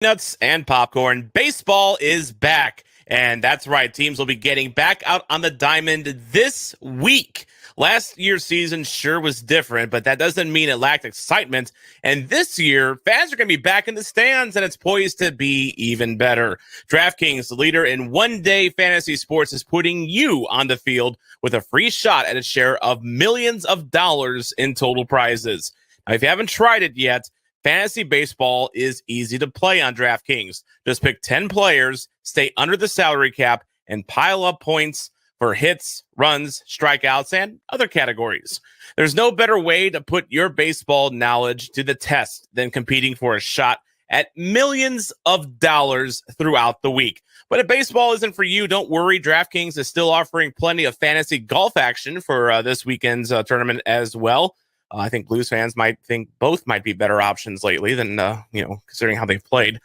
Nuts and popcorn. Baseball is back. And that's right. Teams will be getting back out on the diamond this week. Last year's season sure was different, but that doesn't mean it lacked excitement. And this year, fans are going to be back in the stands, and it's poised to be even better. DraftKings, the leader in one-day fantasy sports, is putting you on the field with a free shot at a share of millions of dollars in total prizes. Now, if you haven't tried it yet, fantasy baseball is easy to play on DraftKings. Just pick 10 players, stay under the salary cap, and pile up points for hits, runs, strikeouts, and other categories. There's no better way to put your baseball knowledge to the test than competing for a shot at millions of dollars throughout the week. But if baseball isn't for you, don't worry. DraftKings is still offering plenty of fantasy golf action for this weekend's tournament as well. I think Blues fans might think both might be better options lately than, considering how they've played.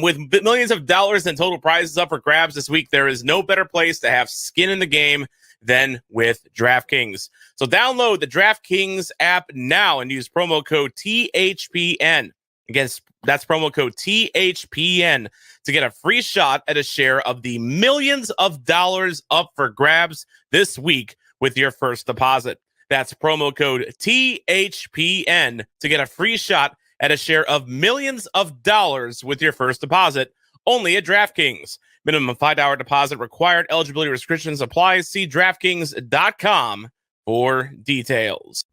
With millions of dollars in total prizes up for grabs this week, there is no better place to have skin in the game than with DraftKings. So download the DraftKings app now and use promo code THPN. Again, that's promo code THPN to get a free shot at a share of the millions of dollars up for grabs this week with your first deposit. That's promo code THPN to get a free shot at a share of millions of dollars with your first deposit, only at DraftKings. Minimum $5 deposit required. Eligibility restrictions apply. See DraftKings.com for details.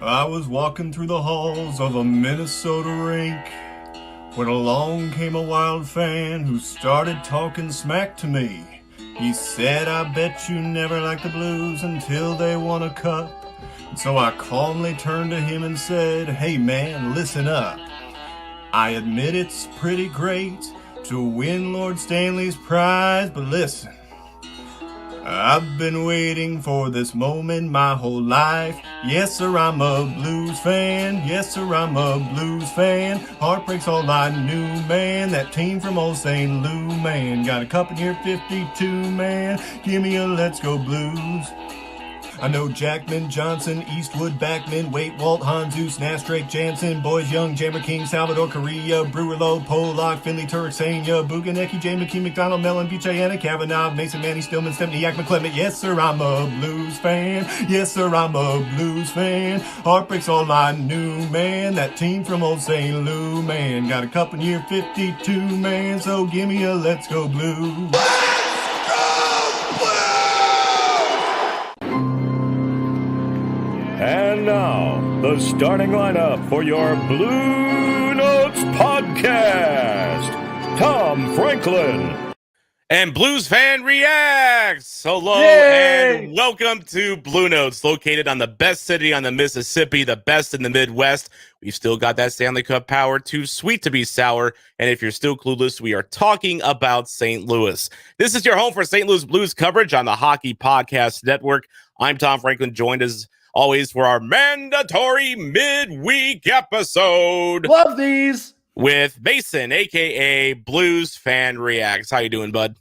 I was walking through the halls of a Minnesota rink when along came a Wild fan who started talking smack to me. He said, I bet you never liked the Blues until they won a cup. And so I calmly turned to him and said, hey man, listen up. I admit it's pretty great to win Lord Stanley's prize, but listen, I've been waiting for this moment my whole life. Yes, sir, I'm a Blues fan. Yes, sir, I'm a Blues fan. Heartbreak's all I knew, man. That team from old St. Lou, man. Got a cup in here, 52, man. Give me a Let's Go Blues. I know Jackman, Johnson, Eastwood, Backman, Waite, Walt, Hanzus, Nash, Drake, Jansen, Boys Young, Jammer King, Salvador, Correa, Brewer, Lowe, Pollock, Finley, Turek, Sanya, Buganecki, J. McKee, McDonald, Mellon, Buchanan, Kavanaugh, Mason, Manny, Stillman, Stepniak, McClement. Yes, sir, I'm a Blues fan. Yes, sir, I'm a Blues fan. Heartbreak's all I knew, man. That team from old St. Lou, man. Got a cup in year 52, man. So give me a Let's Go Blues. And now, the starting lineup for your Bluenotes podcast. Tom Franklin. And Blues Fan Reacts. Hello and welcome to Bluenotes, located on the best city on the Mississippi, the best in the Midwest. We've still got that Stanley Cup power, too sweet to be sour. And if you're still clueless, we are talking about St. Louis. This is your home for St. Louis Blues coverage on the Hockey Podcast Network. I'm Tom Franklin, joined as always for our mandatory midweek episode. Love these. With Mason, a.k.a. Blues Fan Reacts. How you doing, bud?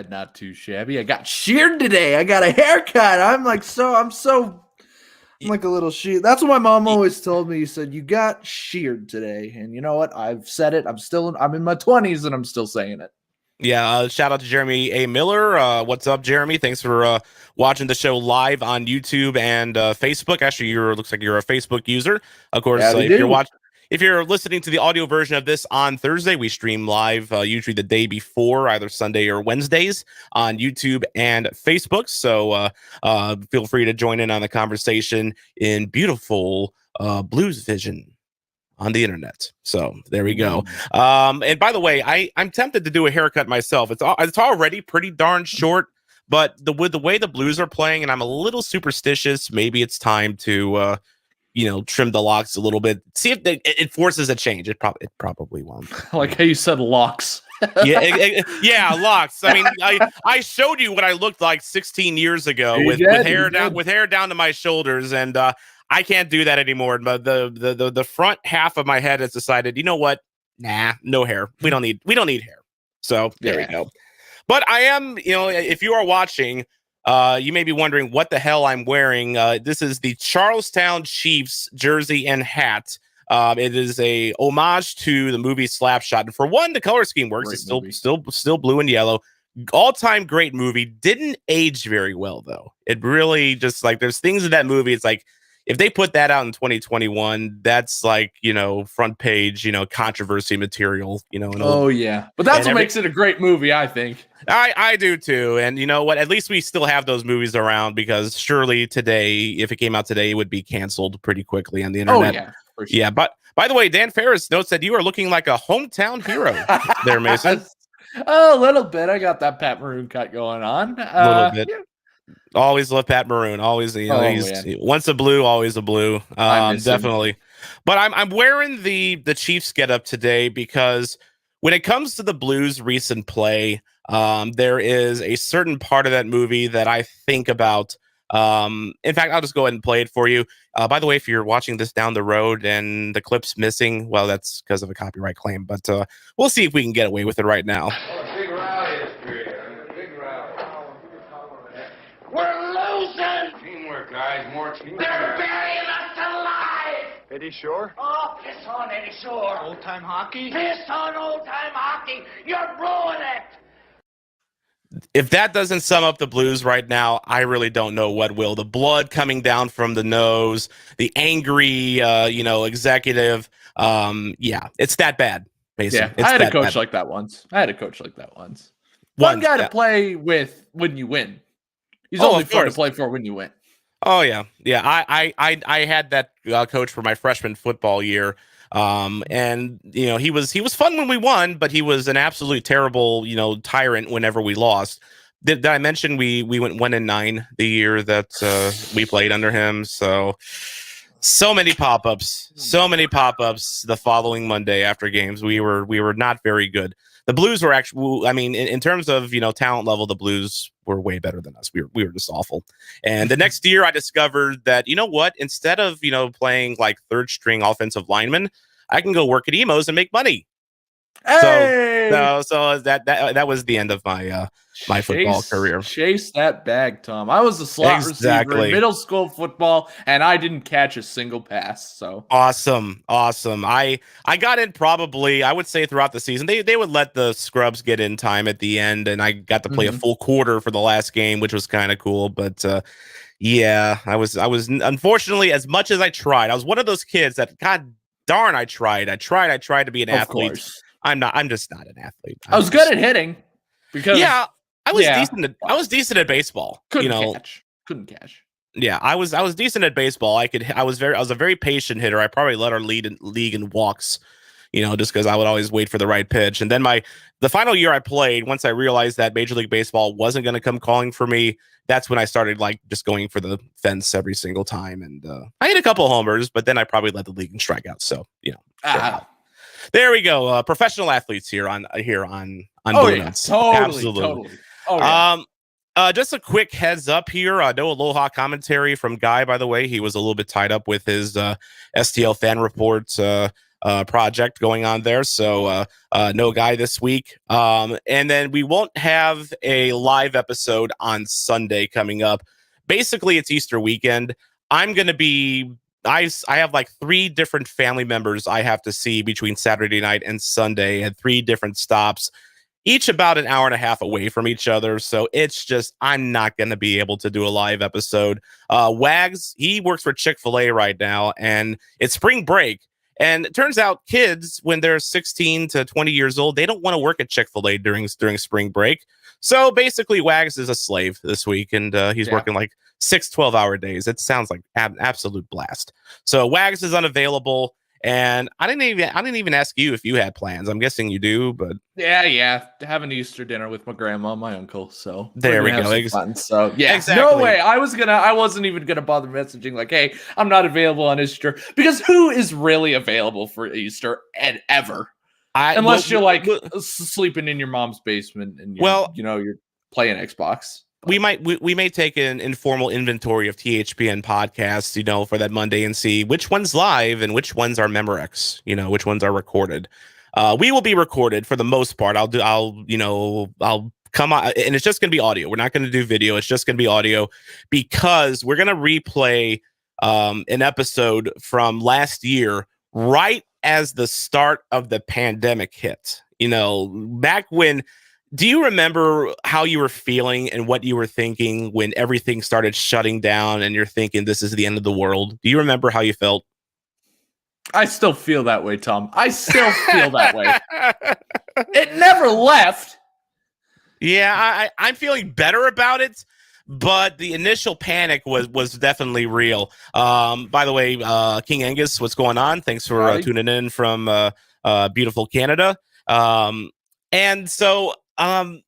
Not too shabby. I got sheared today. I got a haircut. I'm like a little sheared. That's what my mom always told me. He said, you got sheared today. And you know what? I've said it. I'm in my 20s and I'm still saying it. Yeah, shout out to Jeremy A. Miller. What's up, Jeremy? Thanks for watching the show live on YouTube and Facebook. Actually, looks like you're a Facebook user. Of course, if you're listening to the audio version of this on Thursday, we stream live usually the day before, either Sunday or Wednesdays on YouTube and Facebook. So feel free to join in on the conversation in beautiful Blues Vision on the internet. So there we go. And by the way, I'm tempted to do a haircut myself. It's already pretty darn short, but with the way the Blues are playing, and I'm a little superstitious, maybe it's time to trim the locks a little bit. See if it forces a change. It probably won't. I like how you said locks. Yeah, locks. I mean, I showed you what I looked like 16 years ago with hair down to my shoulders, and I can't do that anymore. But the front half of my head has decided, you know what? Nah, no hair. We don't need hair. So there we go. But I am, if you are watching, you may be wondering what the hell I'm wearing. This is the Charlestown Chiefs jersey and hat. It is a homage to the movie Slapshot. And for one, the color scheme works. Great It's movie. still blue and yellow. All-time great movie. Didn't age very well, though. It really just like there's things in that movie. It's like if they put that out in 2021, that's like, front page, controversy material, Oh yeah, but that's what makes it a great movie, I think. I do too. And you know what? At least we still have those movies around, because surely today, if it came out today, it would be canceled pretty quickly on the internet. Oh yeah, for sure. Yeah. But by the way, Dan Ferris notes that you are looking like a hometown hero there, Mason. A little bit. I got that Pat Maroon cut going on. A little bit. Yeah. Always love Pat Maroon. Always, he's once a blue, always a blue. Definitely. Him. But I'm wearing the Chiefs getup today because when it comes to the Blues' recent play, there is a certain part of that movie that I think about. In fact, I'll just go ahead and play it for you. By the way, if you're watching this down the road and the clip's missing, well, that's because of a copyright claim. But we'll see if we can get away with it right now. Big rally yesterday. Big rally. We're losing! Teamwork, guys. More teamwork. They're burying us alive! Eddie Shore? Oh, piss on Eddie Shore. Old-time hockey? Piss on old-time hockey. You're ruining it! If that doesn't sum up the Blues right now, I really don't know what will. The blood coming down from the nose, the angry, executive. Yeah, it's that bad, basically. Yeah, I had a coach like that once. One guy to play with when you win. He's only fun to play for when you win. Oh yeah. I had that coach for my freshman football year. And he was fun when we won, but he was an absolute terrible, tyrant whenever we lost. Did I mention we went 1-9 the year that we played under him? So many pop-ups the following Monday after games. We were not very good. The Blues were actually, I mean, in terms of, talent level, the Blues were way better than us. We were just awful. And the next year I discovered that, instead of, playing like third string offensive lineman, I can go work at Emos and make money. Hey! So that was the end of my my football career. Chase that bag, Tom. I was a slot receiver in middle school football, and I didn't catch a single pass. So awesome. I got in probably, I would say, throughout the season. They would let the scrubs get in time at the end, and I got to play a full quarter for the last game, which was kind of cool. But yeah, I was unfortunately, as much as I tried, I was one of those kids that, God darn, I tried to be an athlete. Course. I'm just not an athlete. I was good at hitting because I was decent. I was decent at baseball. Couldn't catch. Yeah, I was decent at baseball. I was a very patient hitter. I probably led our league in walks, just because I would always wait for the right pitch. And then the final year I played, once I realized that Major League Baseball wasn't going to come calling for me, that's when I started just going for the fence every single time. And I hit a couple homers, but then I probably led the league in strikeouts. So there we go. Professional athletes here on Bluenotes. Totally. Oh, yeah. Just a quick heads up here. No Aloha commentary from Guy, by the way. He was a little bit tied up with his STL fan report project going on there. So no Guy this week. And then we won't have a live episode on Sunday coming up. Basically, it's Easter weekend. I'm going to be... I have like 3 different family members I have to see between Saturday night and Sunday at 3 different stops, each about an hour and a half away from each other. So it's just, I'm not going to be able to do a live episode. Wags, he works for Chick-fil-A right now, and it's spring break. And it turns out kids, when they're 16 to 20 years old, they don't want to work at Chick-fil-A during spring break. So basically, Wags is a slave this week, and he's working like 6 12-hour days. It sounds like an absolute blast. So Wags is unavailable, and I didn't even ask you if you had plans. I'm guessing you do, but yeah, have an Easter dinner with my grandma and my uncle. So there we go. So yeah, exactly. No way. I wasn't even gonna bother messaging like, hey, I'm not available on Easter, because who is really available for Easter and ever? Unless you're sleeping in your mom's basement and you're playing Xbox. We may take an informal inventory of THPN podcasts, for that Monday and see which one's live and which ones are Memorex, which ones are recorded. We will be recorded for the most part. I'll come on, and it's just going to be audio. We're not going to do video. It's just going to be audio, because we're going to replay an episode from last year right as the start of the pandemic hit. Back when, do you remember how you were feeling and what you were thinking when everything started shutting down and you're thinking this is the end of the world? Do you remember how you felt? I still feel that way, Tom. I still feel that way. It never left. Yeah, I'm feeling better about it, but the initial panic was definitely real. By the way, King Angus, what's going on? Thanks for tuning in from beautiful Canada. And so I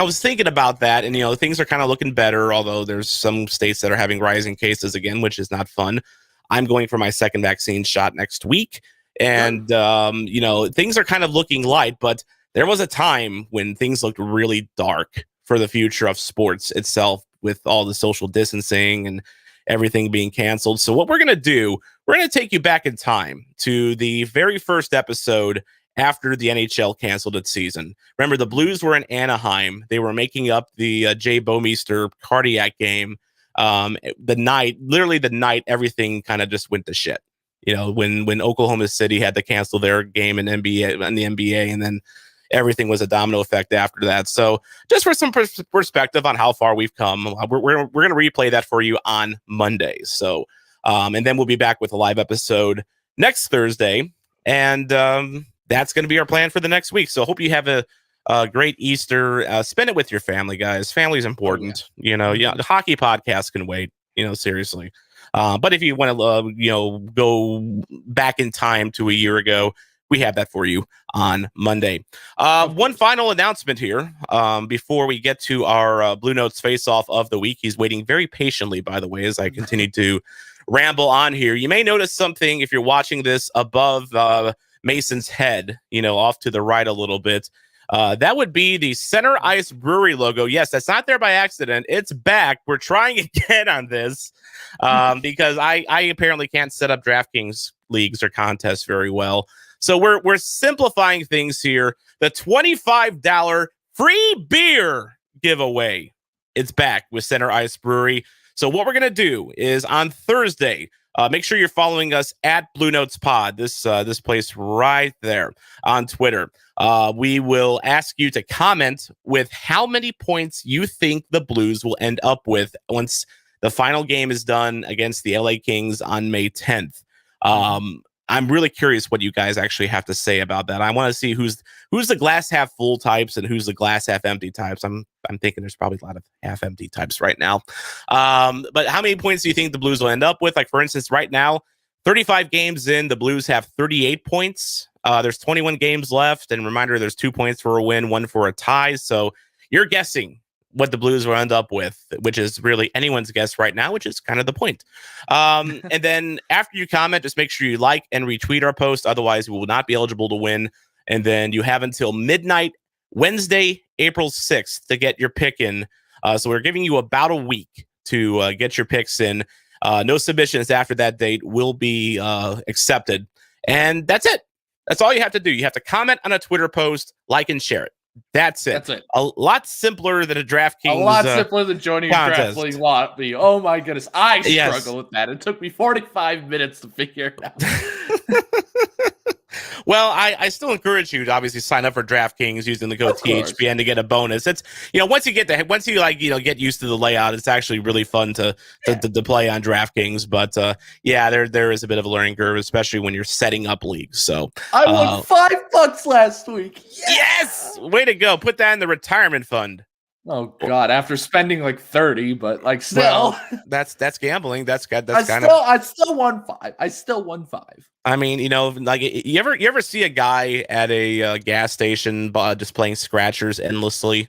was thinking about that, and things are kind of looking better, although there's some states that are having rising cases again, which is not fun. I'm going for my second vaccine shot next week, and things are kind of looking light, but there was a time when things looked really dark for the future of sports itself, with all the social distancing and everything being canceled. So what we're going to do, we're going to take you back in time to the very first episode after the NHL canceled its season. Remember, the Blues were in Anaheim. They were making up the Jay Bouwmeester cardiac game. The night everything kind of just went to shit. When Oklahoma City had to cancel their game in the NBA, and then everything was a domino effect after that. So just for some perspective on how far we've come, we're going to replay that for you on Monday. So, and then we'll be back with a live episode next Thursday. And that's going to be our plan for the next week. So I hope you have a great Easter. Spend it with your family, guys. Family's important. The hockey podcast can wait, seriously. But if you want to, go back in time to a year ago, we have that for you on Monday. One final announcement here before we get to our Bluenotes face-off of the week. He's waiting very patiently, by the way, as I continue to ramble on here. You may notice something if you're watching this above Mason's head, off to the right a little bit. That would be the Center Ice Brewery logo. Yes, that's not there by accident. It's back. We're trying again on this because I apparently can't set up DraftKings leagues or contests very well. So we're simplifying things here. The $25 free beer giveaway, it's back with Center Ice Brewery. So what we're going to do is on Thursday, make sure you're following us at Bluenotes Pod, this place right there on Twitter. We will ask you to comment with how many points you think the Blues will end up with once the final game is done against the LA Kings on May 10th. I'm really curious what you guys actually have to say about that. I want to see who's the glass half full types and who's the glass half empty types. I'm thinking there's probably a lot of half empty types right now. But how many points do you think the Blues will end up with? Like, for instance, right now, 35 games in, the Blues have 38 points. There's 21 games left. And reminder, there's 2 points for a win, 1 for a tie. So you're guessing what the Blues will end up with, which is really anyone's guess right now, which is kind of the point. And then after you comment, just make sure you like and retweet our post. Otherwise, we will not be eligible to win. And then you have until midnight, Wednesday, April 6th, to get your pick in. So we're giving you about a week to get your picks in. No submissions after that date will be accepted. And that's it. That's all you have to do. You have to comment on a Twitter post, like and share it. That's it. That's it. A lot simpler than a DraftKings. A lot simpler than joining contest. a DraftKings lobby. Oh my goodness, I struggle with that. It took me 45 minutes to figure it out. Well, I still encourage you to obviously sign up for DraftKings using the code THPN to get a bonus. It's once you get used to the layout, it's actually really fun to play on DraftKings. But there is a bit of a learning curve, especially when you're setting up leagues. So I won $5 last week. Yes, way to go! Put that in the retirement fund. Oh God! After spending like 30, but like still, well, that's gambling. I still won 5. I still won 5. I mean, like you ever see a guy at a gas station just playing scratchers endlessly?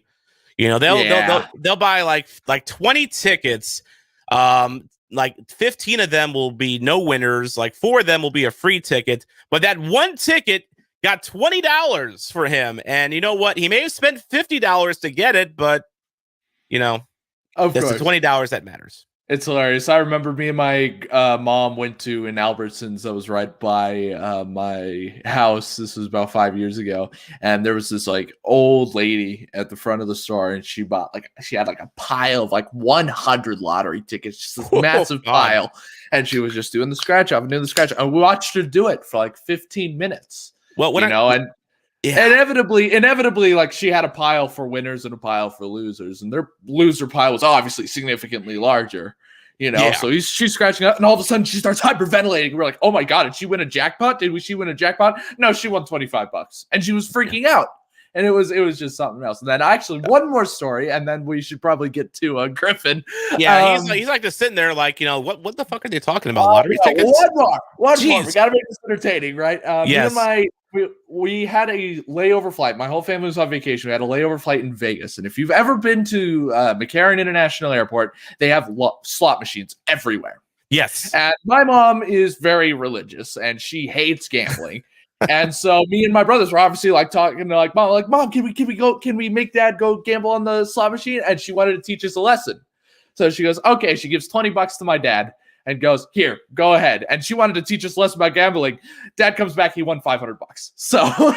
They'll buy like 20 tickets. Like 15 of them will be no winners. Like 4 of them will be a free ticket. But that one ticket got $20 for him. And you know what? He may have spent $50 to get it, but it's the $20 that matters. It's hilarious. I remember me and my mom went to an Albertsons that was right by my house. This was about 5 years ago. And there was this like old lady at the front of the store, and she had like a pile of like 100 lottery tickets, just this massive pile. And she was just doing the scratch off and doing the scratch. And we watched her do it for like 15 minutes. Well, Inevitably, like she had a pile for winners and a pile for losers, and their loser pile was obviously significantly larger, So she's scratching up, and all of a sudden she starts hyperventilating. We're like, "Oh my god, did she win a jackpot? She win a jackpot? No, she won $25, and she was freaking out." And it was just something else. And then actually one more story, and then we should probably get to Griffin. Yeah, he's like just sitting there, like, what the fuck are they talking about? Lottery tickets? One more. We got to make this entertaining, right? Yes. We had a layover flight. My whole family was on vacation. We had a layover flight in Vegas. And if you've ever been to McCarran International Airport, they have slot machines everywhere. Yes. And my mom is very religious, and she hates gambling. And so me and my brothers were obviously like talking to mom, can we make dad go gamble on the slot machine? And she wanted to teach us a lesson. So she goes, okay, she gives $20 to my dad and goes, here, go ahead. And she wanted to teach us a lesson about gambling. Dad comes back, he won $500. So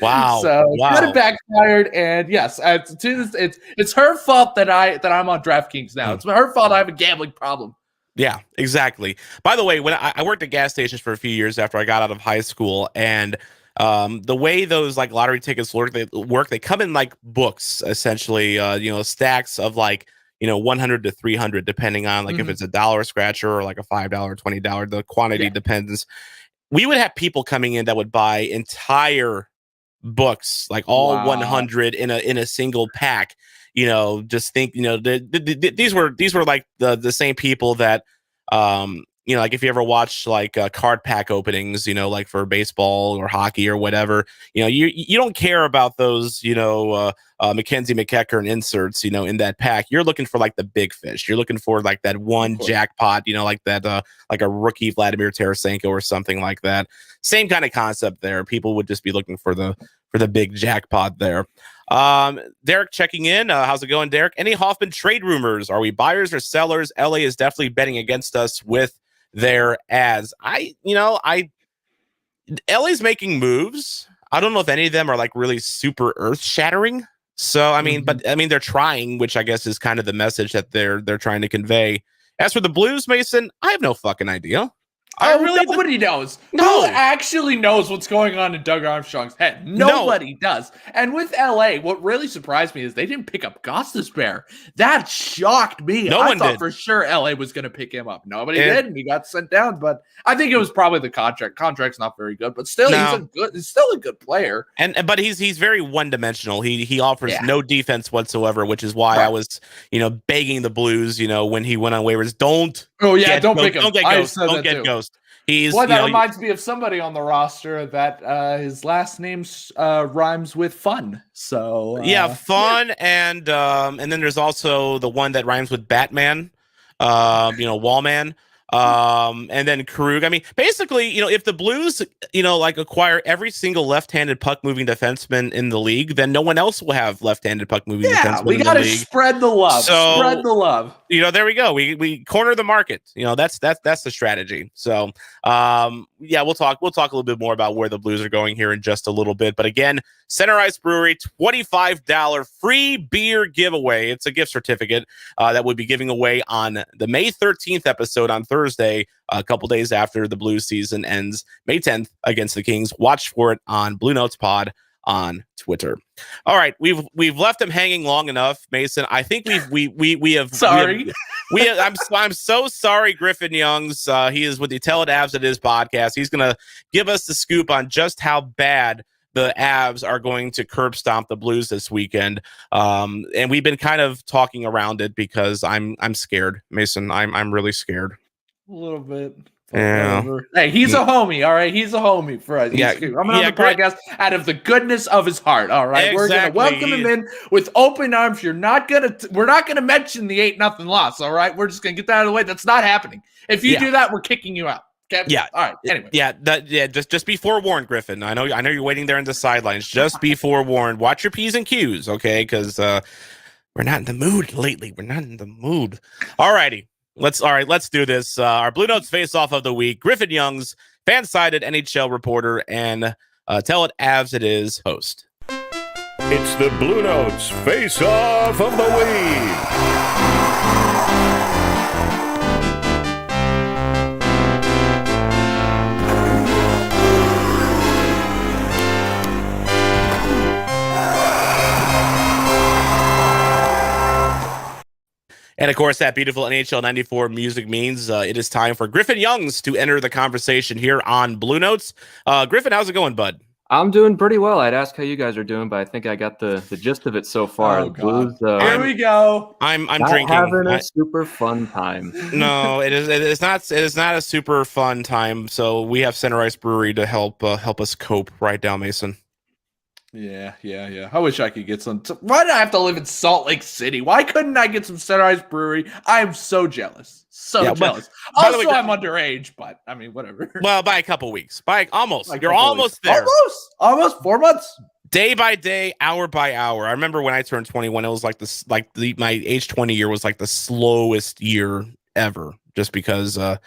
wow. Kind of backfired. And yes, it's her fault that I'm on DraftKings now. It's her fault I have a gambling problem. Yeah, exactly. By the way, when I worked at gas stations for a few years after I got out of high school, and the way those like lottery tickets work, they come in like books, essentially, stacks of like, 100 to 300, depending on like if it's $1 scratcher or like a $5, $20, the quantity depends. We would have people coming in that would buy entire books, like all 100 in a single pack. Just think, these were like the same people that, like if you ever watch like card pack openings, like for baseball or hockey or whatever, you don't care about those, Mackenzie McEachern inserts, in that pack. You're looking for like the big fish. You're looking for like that one jackpot, like that, like a rookie Vladimir Tarasenko or something like that. Same kind of concept there. People would just be looking for the big jackpot there. Derek checking in. How's it going, Derek? Any Hoffman trade rumors? Are we buyers or sellers? LA is definitely betting against us with their ads. LA's making moves. I don't know if any of them are like really super earth shattering. So, they're trying, which I guess is kind of the message that they're trying to convey. As for the Blues, Mason, I have no fucking idea. Nobody knows. No. Who actually knows what's going on in Doug Armstrong's head? Nobody does. And with LA, what really surprised me is they didn't pick up Gostisbehere. That shocked me. I thought for sure LA was going to pick him up. Nobody did, and he got sent down. But I think it was probably the contract. Contract's not very good, but still, he's still a good player. But he's very one-dimensional. He offers no defense whatsoever, which is why I was begging the Blues, when he went on waivers, don't pick him. Don't get Ghost. Don't get Ghost. That reminds me of somebody on the roster that his last name rhymes with fun. So fun, and then there's also the one that rhymes with Batman, Wallman. And then Krug. Basically, if the Blues, acquire every single left-handed puck-moving defenseman in the league, then no one else will have left-handed puck-moving defensemen in the league. We got to spread the love. Spread the love. There we go. We corner the market. That's the strategy. So, we'll talk a little bit more about where the Blues are going here in just a little bit. But again, Center Ice Brewery, $25 free beer giveaway. It's a gift certificate that we'll be giving away on the May 13th episode on Thursday, a couple days after the Blues season ends, May 10th against the Kings. Watch for it on Bluenotes Pod on Twitter. All right, we've left him hanging long enough, Mason. I think we have. Sorry. I'm so sorry, Griffin Youngs. He is with the Tell Avs It Is podcast. He's gonna give us the scoop on just how bad the Avs are going to curb stomp the Blues this weekend. And we've been kind of talking around it because I'm scared, Mason. I'm really scared. A little bit. Yeah. Hey, he's a homie. All right. He's a homie for us. I'm on the podcast out of the goodness of his heart. All right. Exactly. We're going to welcome him in with open arms. We're not going to mention the 8-0 loss. All right. We're just going to get that out of the way. That's not happening. If you do that, we're kicking you out. Okay? Yeah. All right. Anyway. Just be forewarned, Griffin. I know you're waiting there in the sidelines. Just be forewarned. Watch your P's and Q's, okay? Because we're not in the mood lately. We're not in the mood. All righty. Let's do this. Our Bluenotes face-off of the week. Griffin Youngs, fan-sided NHL reporter and Tell It Avs It Is host. It's the Bluenotes face-off of the week. And of course, that beautiful NHL 94 music means it is time for Griffin Youngs to enter the conversation here on Bluenotes. Griffin, how's it going, bud? I'm doing pretty well. I'd ask how you guys are doing, but I think I got the gist of it so far. Oh, God. Blues, Here we go. I'm not drinking. Having a super fun time. No, it is not. It is not a super fun time. So we have Center Ice Brewery to help us cope right now, Mason. Yeah. I wish I could get some. Why do I have to live in Salt Lake City? Why couldn't I get some Center Ice Brewery? I'm so jealous. Jealous. Also, way, I'm underage, but I mean, whatever. Well, by a couple weeks. You're almost there. Almost 4 months. Day by day, hour by hour. I remember when I turned 21, it was like this, my age 20 year was like the slowest year ever, just because you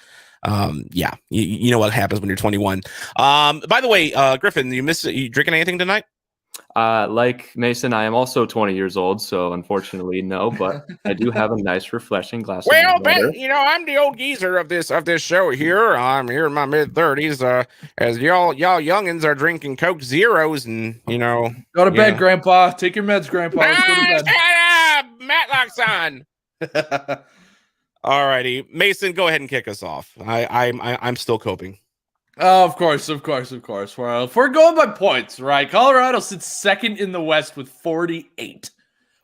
know what happens when you're 21. By the way, Griffin, you drinking anything tonight? Like Mason, I am also 20 years old, so unfortunately, no. But I do have a nice, refreshing glass. Well, I'm the old geezer of this show here. I'm here in my mid-30s. As y'all youngins are drinking Coke Zeros, and go to bed, Grandpa. Take your meds, Grandpa. Let's go to bed. Matlock's on. Alrighty, Mason, go ahead and kick us off. I'm still coping. Oh, of course. Well, if we're going by points, right? Colorado sits second in the West with 48.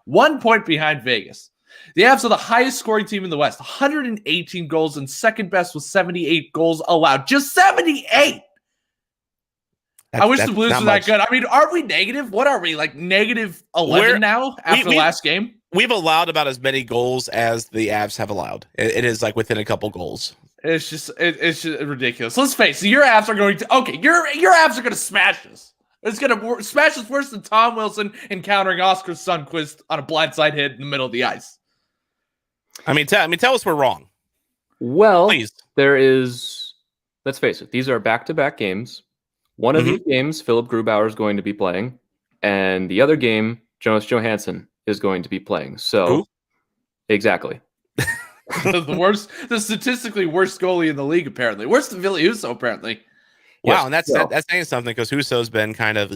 1 point behind Vegas. The Avs are the highest scoring team in the West, 118 goals, and second best with 78 goals allowed. Just 78! I wish the Blues were that good. I mean, aren't we negative? What are we, like negative 11 now after the last game? We've allowed about as many goals as the Avs have allowed. It is like within a couple goals. It's just ridiculous. Let's face it. Your Avs are going to Your Avs are going to smash us. It's going to smash us worse than Tom Wilson encountering Oscar Sundqvist on a blindside hit in the middle of the ice. I mean, tell us we're wrong. Well, please. There is. Let's face it. These are back-to-back games. One of these games, Philip Grubauer is going to be playing, and the other game, Jonas Johansson is going to be playing. So, who? Exactly. the statistically worst goalie in the league, apparently. Worse than Ville Husso, apparently. Wow, and that's saying something because Husso's been kind of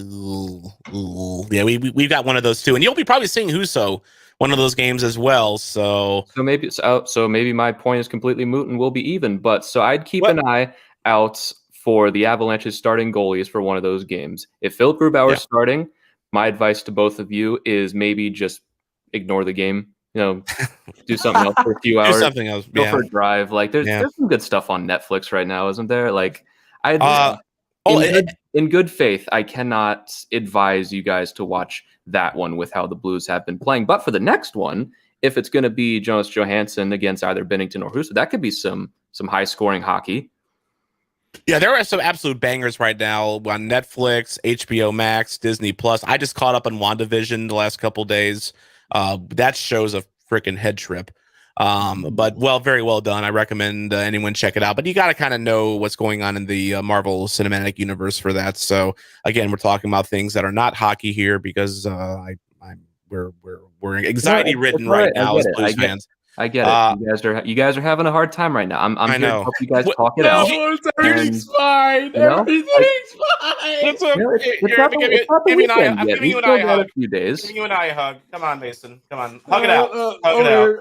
yeah. We've got one of those too, and you'll be probably seeing Husso one of those games as well. So maybe my point is completely moot and we'll be even. But so I'd keep an eye out for the Avalanche's starting goalies for one of those games. If Philip Grubauer is starting, my advice to both of you is maybe just ignore the game. Do something else for a few hours. Do something else. Go for a drive. Like there's some good stuff on Netflix right now, isn't there? Like in good faith, I cannot advise you guys to watch that one with how the Blues have been playing. But for the next one, if it's going to be Jonas Johansson against either Binnington or Husso, that could be some high scoring hockey. Yeah, there are some absolute bangers right now on Netflix, HBO Max, Disney Plus. I just caught up on WandaVision the last couple days. That show's a freaking head trip. But very well done. I recommend anyone check it out. But you got to kind of know what's going on in the Marvel Cinematic Universe for that. So again, we're talking about things that are not hockey here because we're anxiety ridden right now as Blues fans. I get it. You guys are having a hard time right now. I'm here to help you guys talk it out. Everything's fine. Everything's fine. It's okay. Give me an eye. I'm giving you an eye hug. A few days. Giving you an eye hug. Come on, Mason. Come on. Hug it out. Hug it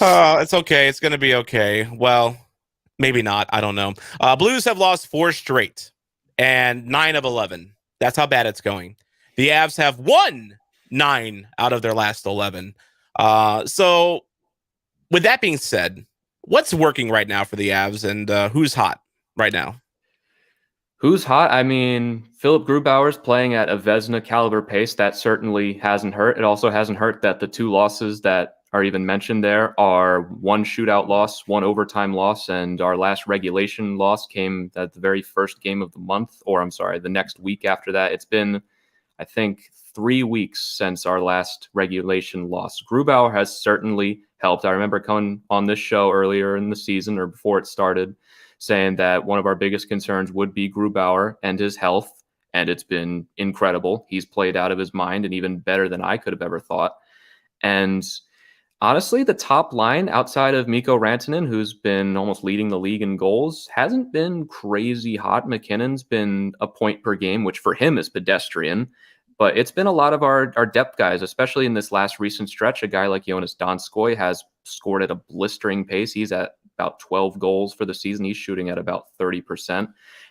out. It's okay. It's going to be okay. Well, maybe not. I don't know. Blues have lost 4 straight and 9 of 11. That's how bad it's going. The Avs have won 9 out of their last 11. So with that being said, what's working right now for the Avs and who's hot right now? Who's hot? I mean, Philip Grubauer's playing at a Vezina caliber pace. That certainly hasn't hurt. It also hasn't hurt that the 2 losses that are even mentioned there are 1 shootout loss, 1 overtime loss, and our last regulation loss came at the very first game of the month, or I'm sorry, the next week after that. It's been, I think, 3 weeks since our last regulation loss. Grubauer has certainly helped. I remember coming on this show earlier in the season or before it started saying that one of our biggest concerns would be Grubauer and his health, and it's been incredible. He's played out of his mind and even better than I could have ever thought. And honestly, the top line outside of Mikko Rantanen, who's been almost leading the league in goals, hasn't been crazy hot. McKinnon's been a point per game, which for him is pedestrian. But it's been a lot of our depth guys, especially in this last recent stretch. A guy like Jonas Donskoy has scored at a blistering pace. He's at about 12 goals for the season. He's shooting at about 30%.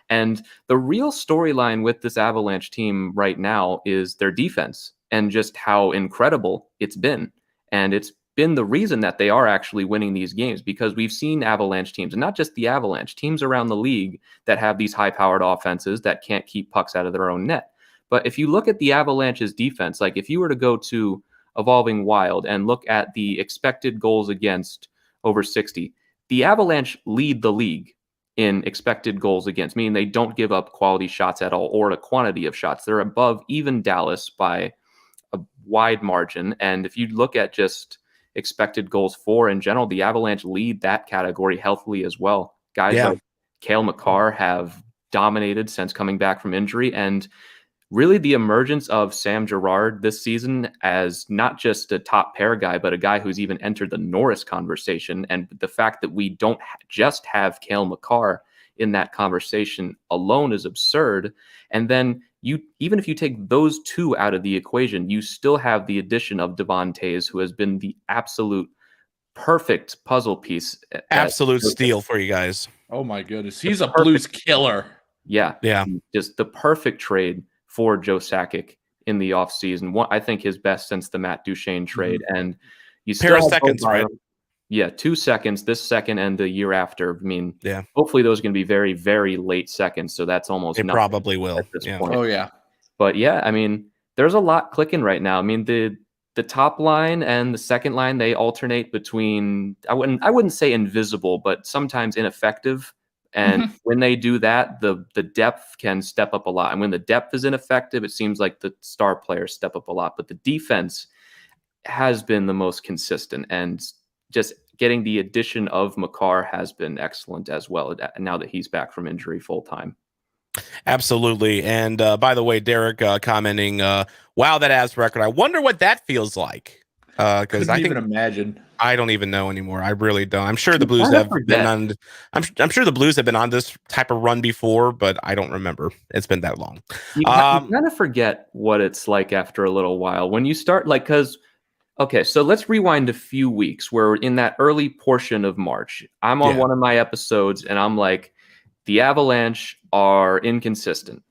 And the real storyline with this Avalanche team right now is their defense and just how incredible it's been. And it's been the reason that they are actually winning these games, because we've seen Avalanche teams, and not just the Avalanche, teams around the league that have these high-powered offenses that can't keep pucks out of their own net. But if you look at the Avalanche's defense, like if you were to go to Evolving Wild and look at the expected goals against over 60, the Avalanche lead the league in expected goals against, meaning they don't give up quality shots at all or a quantity of shots. They're above even Dallas by a wide margin. And if you look at just expected goals for in general, the Avalanche lead that category healthily as well. Guys like Kayle Mccarr have dominated since coming back from injury, and really the emergence of Sam Girard this season as not just a top pair guy, but a guy who's even entered the Norris conversation. And the fact that we don't just have Kayle Mccarr in that conversation alone is absurd. And then even if you take those two out of the equation, you still have the addition of Devon Toews, who has been the absolute perfect puzzle piece. Absolute steal for you guys. Oh my goodness. He's a Blues killer. Yeah. Just the perfect trade for Joe Sakic in the offseason. I think his best since the Matt Duchene trade. And you still pair of seconds, right? Yeah, 2 seconds, this second and the year after. I mean, hopefully those are going to be very, very late seconds. So that's almost it probably will at this point. point. Oh yeah. But yeah, I mean, there's a lot clicking right now. I mean, the top line and the second line, they alternate between, I wouldn't say invisible, but sometimes ineffective. And when they do that, the depth can step up a lot. And when the depth is ineffective, it seems like the star players step up a lot. But the defense has been the most consistent. And just getting the addition of Mccarr has been excellent as well, now that he's back from injury full time. Absolutely. And by the way, Derek commenting, wow, that Avs record. I wonder what that feels like. Because I even imagine. I don't even know anymore. I really don't. I'm sure the Blues have been on. I'm sure the Blues have been on this type of run before, but I don't remember. It's been that long. You kind of forget what it's like after a little while when you start, like, because okay, so let's rewind a few weeks where in that early portion of March, I'm on one of my episodes and I'm like, the Avalanche are inconsistent.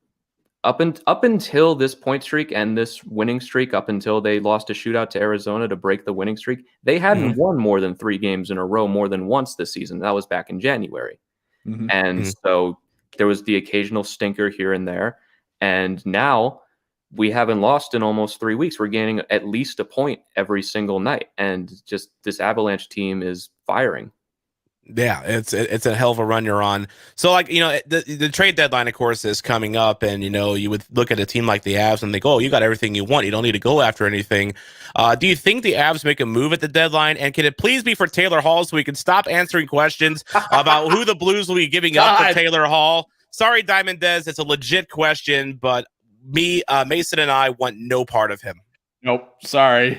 Up until this point streak and this winning streak, up until they lost a shootout to Arizona to break the winning streak, they hadn't won more than 3 games in a row more than once this season. That was back in January. And so there was the occasional stinker here and there. And now we haven't lost in almost 3 weeks. We're gaining at least a point every single night. And just this Avalanche team is firing. Yeah, it's a hell of a run you're on. So, like, you know, the trade deadline, of course, is coming up, and, you know, you would look at a team like the Avs and think, oh, you got everything you want. You don't need to go after anything. Do you think the Avs make a move at the deadline? And can it please be for Taylor Hall so we can stop answering questions about who the Blues will be giving up for Taylor Hall? Sorry, Diamond Dez, it's a legit question, but Mason and I want no part of him. Nope, sorry.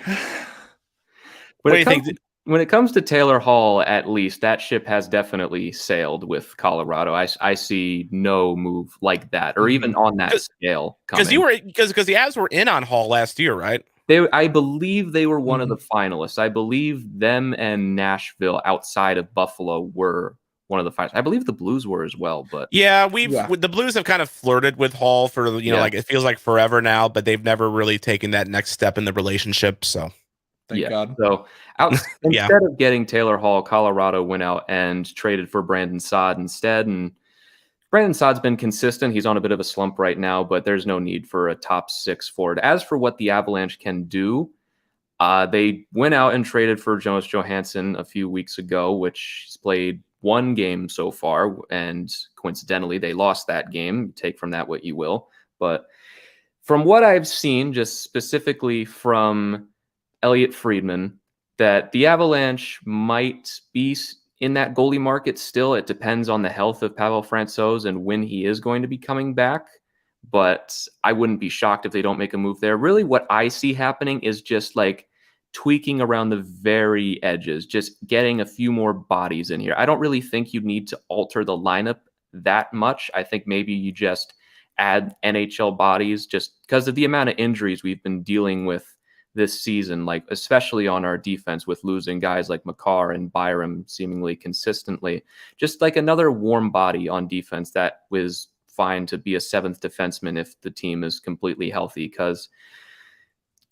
What do you think? When it comes to Taylor Hall, at least, that ship has definitely sailed with Colorado. I see no move like that, or even on that scale. Because the Avs were in on Hall last year, right? I believe they were one of the finalists. I believe them and Nashville, outside of Buffalo, were one of the finalists. I believe the Blues were as well. But the Blues have kind of flirted with Hall for like it feels like forever now, but they've never really taken that next step in the relationship. So. Thank God. So instead of getting Taylor Hall, Colorado went out and traded for Brandon Saad instead. And Brandon Saad's been consistent. He's on a bit of a slump right now, but there's no need for a top 6 forward. As for what the Avalanche can do, they went out and traded for Jonas Johansson a few weeks ago, which he's played 1 game so far. And coincidentally, they lost that game. Take from that what you will. But from what I've seen, just specifically from Elliot Friedman, that the Avalanche might be in that goalie market still. It depends on the health of Pavel Francouz and when he is going to be coming back. But I wouldn't be shocked if they don't make a move there. Really, what I see happening is just like tweaking around the very edges, just getting a few more bodies in here. I don't really think you need to alter the lineup that much. I think maybe you just add NHL bodies just because of the amount of injuries we've been dealing with this season, like especially on our defense with losing guys like Mccarr and Byram seemingly consistently. Just like another warm body on defense that was fine to be a seventh defenseman if the team is completely healthy, because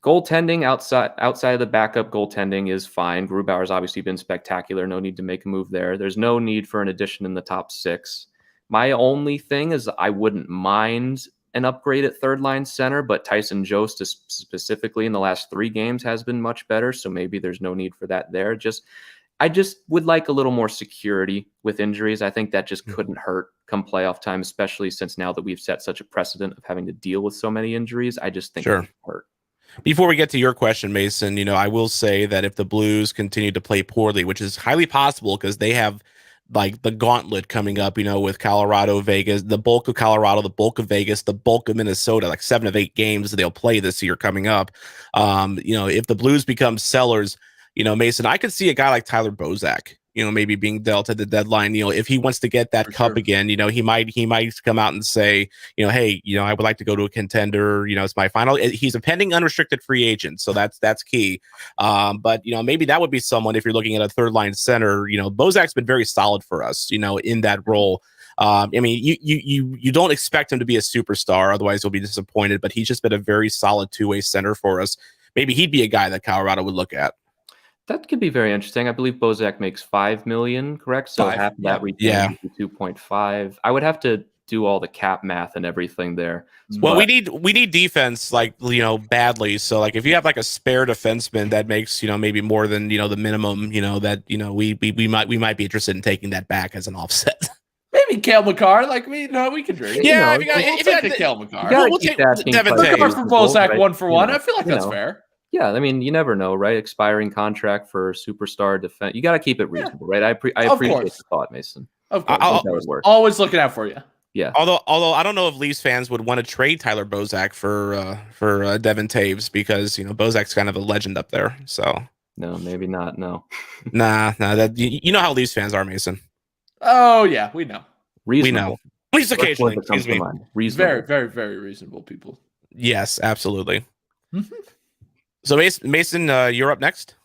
goaltending outside of the backup goaltending is fine. Grubauer's obviously been spectacular. No need to make a move there. There's no need for an addition in the top six. My only thing is I wouldn't mind an upgrade at third line center, but Tyson Jost specifically in the last 3 games has been much better. So maybe there's no need for that there. I just would like a little more security with injuries. I think that just couldn't hurt come playoff time, especially since now that we've set such a precedent of having to deal with so many injuries. I just think it would hurt. Before we get to your question, Mason, I will say that if the Blues continue to play poorly, which is highly possible because they have like the gauntlet coming up, with Colorado, Vegas, the bulk of Colorado, the bulk of Vegas, the bulk of Minnesota, like 7 of 8 games that they'll play this year coming up. If the Blues become sellers, Mason, I could see a guy like Tyler Bozak, maybe being dealt at the deadline. If he wants to get that cup again, he might come out and say, hey, I would like to go to a contender. It's my final. He's a pending unrestricted free agent, so that's key. But maybe that would be someone if you're looking at a third line center. Bozak's been very solid for us, in that role. You don't expect him to be a superstar, otherwise you'll be disappointed. But he's just been a very solid 2-way center for us. Maybe he'd be a guy that Colorado would look at. That could be very interesting. I believe Bozak makes $5 million, correct? So half of that retains 2.5. I would have to do all the cap math and everything there. Well, we need defense badly. So like if you have like a spare defenseman that makes maybe more than the minimum that we might be interested in taking that back as an offset. Maybe Kayle Mccarr, we can drink. Yeah, if you take Kayle Mccarr, we'll take Devin Taves for Bozak 1 for 1. I feel like that's fair. Yeah, I mean, you never know, right? Expiring contract for superstar defense. You got to keep it reasonable, right? I appreciate the thought, Mason. Of course. That would work. Always looking out for you. Yeah. Although I don't know if Leafs fans would want to trade Tyler Bozak for Devin Taves because Bozak's kind of a legend up there. So no, maybe not. No. Nah. That you know how Leafs fans are, Mason. Oh yeah, we know. Reasonable. We know. Least occasionally. Excuse me. Reasonable. Very, very, very reasonable people. Yes, absolutely. So Mason, you're up next.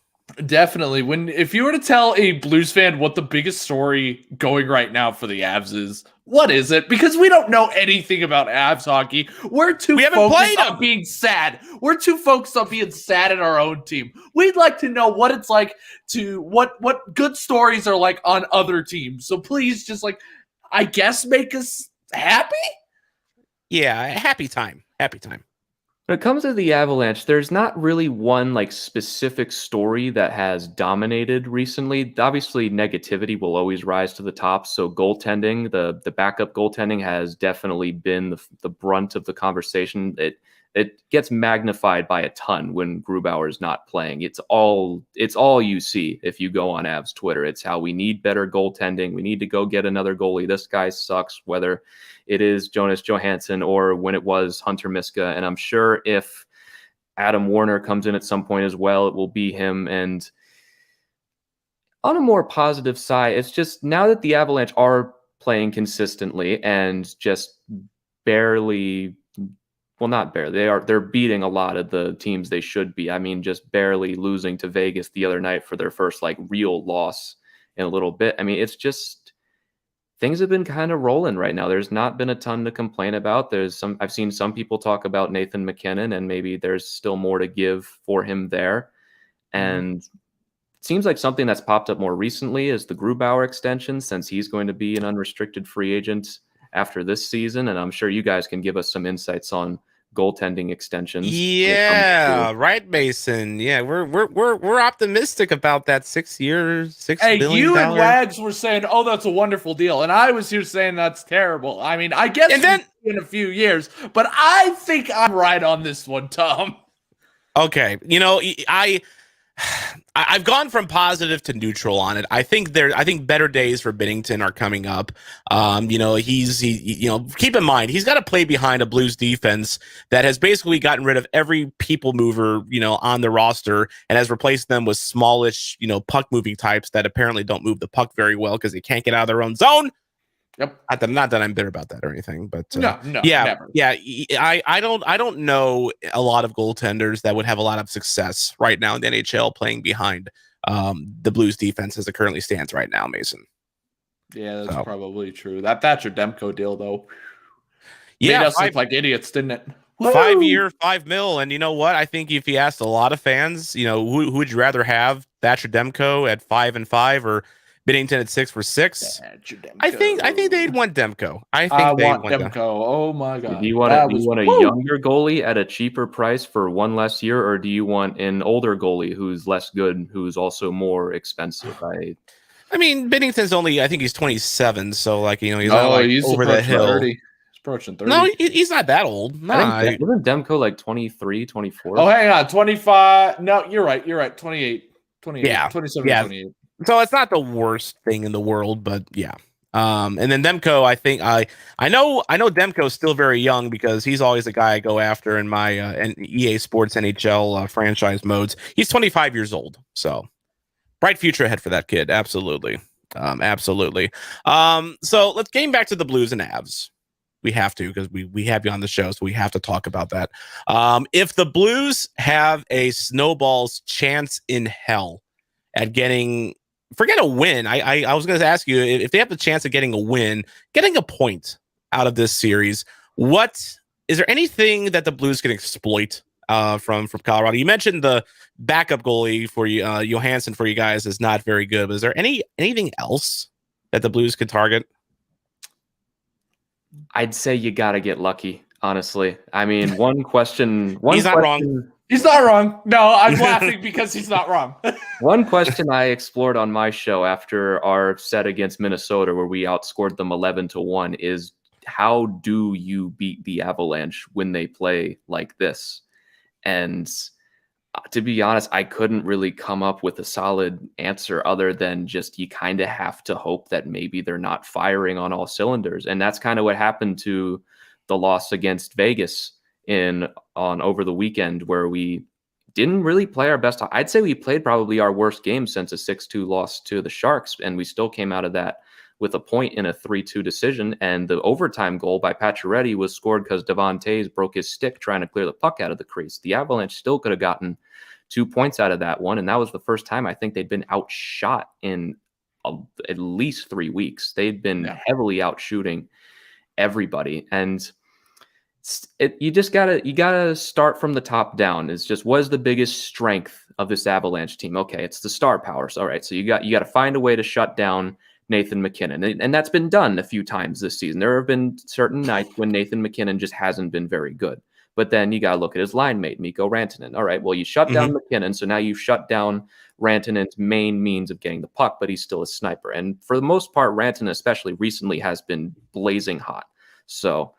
Definitely. If you were to tell a Blues fan what the biggest story going right now for the Avs is, what is it? Because we don't know anything about Avs hockey. We're too focused on being sad. We're too focused on being sad in our own team. We'd like to know what it's like what good stories are like on other teams. So please just I guess make us happy? Yeah, happy time. Happy time. When it comes to the Avalanche, there's not really one specific story that has dominated recently. Obviously, negativity will always rise to the top. So goaltending, the backup goaltending has definitely been the brunt of the conversation. It gets magnified by a ton when Grubauer is not playing. It's all you see if you go on Avs Twitter. It's how we need better goaltending. We need to go get another goalie. This guy sucks, whether it is Jonas Johansson or when it was Hunter Miska. And I'm sure if Adam Warner comes in at some point as well, it will be him. And on a more positive side, it's just now that the Avalanche are playing consistently and just barely, well, not barely, they're beating a lot of the teams they should be. I mean, just barely losing to Vegas the other night for their first real loss in a little bit. I mean, it's just, things have been kind of rolling right now. There's not been a ton to complain about. I've seen some people talk about Nathan McKinnon, and maybe there's still more to give for him there. And it seems like something that's popped up more recently is the Grubauer extension, since he's going to be an unrestricted free agent after this season. And I'm sure you guys can give us some insights on goaltending extensions. Yeah, right, Mason. Yeah, we're optimistic about that 6 years, $6 billion. You and Wags were saying, "Oh, that's a wonderful deal," and I was here saying that's terrible. I mean, I guess in a few years, but I think I'm right on this one, Tom. Okay, I've gone from positive to neutral on it. I think better days for Binnington are coming up. Keep in mind, he's got to play behind a Blues defense that has basically gotten rid of every people mover, on the roster and has replaced them with smallish, puck moving types that apparently don't move the puck very well because they can't get out of their own zone. Yep. Not that I'm bitter about that or anything, but no, yeah, never. yeah. I don't know a lot of goaltenders that would have a lot of success right now in the NHL playing behind the Blues defense as it currently stands right now, Mason. Yeah, that's probably true. That Thatcher Demko deal though, made us look like idiots, didn't it? 5 year, $5 million. And you know what? I think if you asked a lot of fans, who would you rather have, Thatcher Demko at 5 and 5 or Binnington at 6 for 6? I think they'd want Demko. I want Demko. Oh my god! Do you want a younger goalie at a cheaper price for one less year, or do you want an older goalie who's less good, who's also more expensive? I mean, Binnington's only, I think he's 27, so he's not like he's over the hill. 30. He's approaching 30. No, he's not that old. Nah, I think wasn't Demko like 23, 24? Oh, hang on, 25. No, you're right. 28, 27, yeah. 28. So it's not the worst thing in the world, but yeah. And then Demko, I think I know Demko's still very young because he's always a guy I go after in my EA Sports NHL franchise modes. He's 25 years old, so bright future ahead for that kid. Absolutely. Absolutely. So let's game back to the Blues and Avs. We have to, because we have you on the show, so we have to talk about that. If the Blues have a snowball's chance in hell at forget a win. I was going to ask you, if they have the chance of getting a win, getting a point out of this series, is there anything that the Blues can exploit from Colorado? You mentioned the backup goalie for you, Johansson, for you guys is not very good. But is there anything else that the Blues could target? I'd say you got to get lucky, honestly. I mean, one question. He's not wrong. He's not wrong. No, I'm laughing because he's not wrong. One question I explored on my show after our set against Minnesota, where we outscored them 11-1, is how do you beat the Avalanche when they play like this? And to be honest, I couldn't really come up with a solid answer other than just you kind of have to hope that maybe they're not firing on all cylinders. And that's kind of what happened to the loss against Vegas on over the weekend, where we didn't really play our best. I'd say we played probably our worst game since a 6-2 loss to the Sharks, and we still came out of that with a point in a 3-2 decision. And the overtime goal by Pacioretty was scored because Devon Toews broke his stick trying to clear the puck out of the crease. The Avalanche still could have gotten 2 points out of that one, and that was the first time I think they'd been outshot in at least 3 weeks. They'd been heavily out shooting everybody, and you gotta start from the top down. It's just, what is the biggest strength of this Avalanche team? Okay, it's the star power. So, all right, so you got to find a way to shut down Nathan MacKinnon, and that's been done a few times this season. There have been certain nights when Nathan MacKinnon just hasn't been very good. But then you got to look at his line mate, Mikko Rantanen. All right, well, you shut down MacKinnon, so now you've shut down Rantanen's main means of getting the puck, but he's still a sniper. And for the most part, Rantanen, especially recently, has been blazing hot. So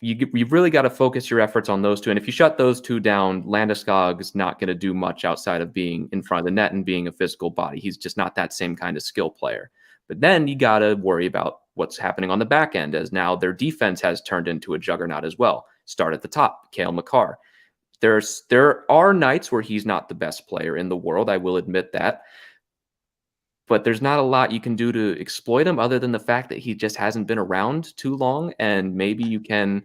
you've really got to focus your efforts on those two. And if you shut those two down, Landeskog's not going to do much outside of being in front of the net and being a physical body. He's just not that same kind of skill player. But then you got to worry about what's happening on the back end, as now their defense has turned into a juggernaut as well. Start at the top, Kayle Mccarr. There are nights where he's not the best player in the world, I will admit that. But there's not a lot you can do to exploit him other than the fact that he just hasn't been around too long, and maybe you can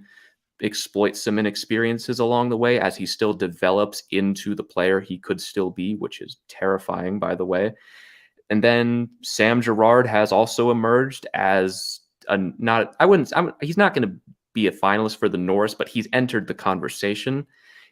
exploit some inexperiences along the way as he still develops into the player he could still be, which is terrifying, by the way. And then Sam Girard has also emerged as he's not going to be a finalist for the Norris, but he's entered the conversation.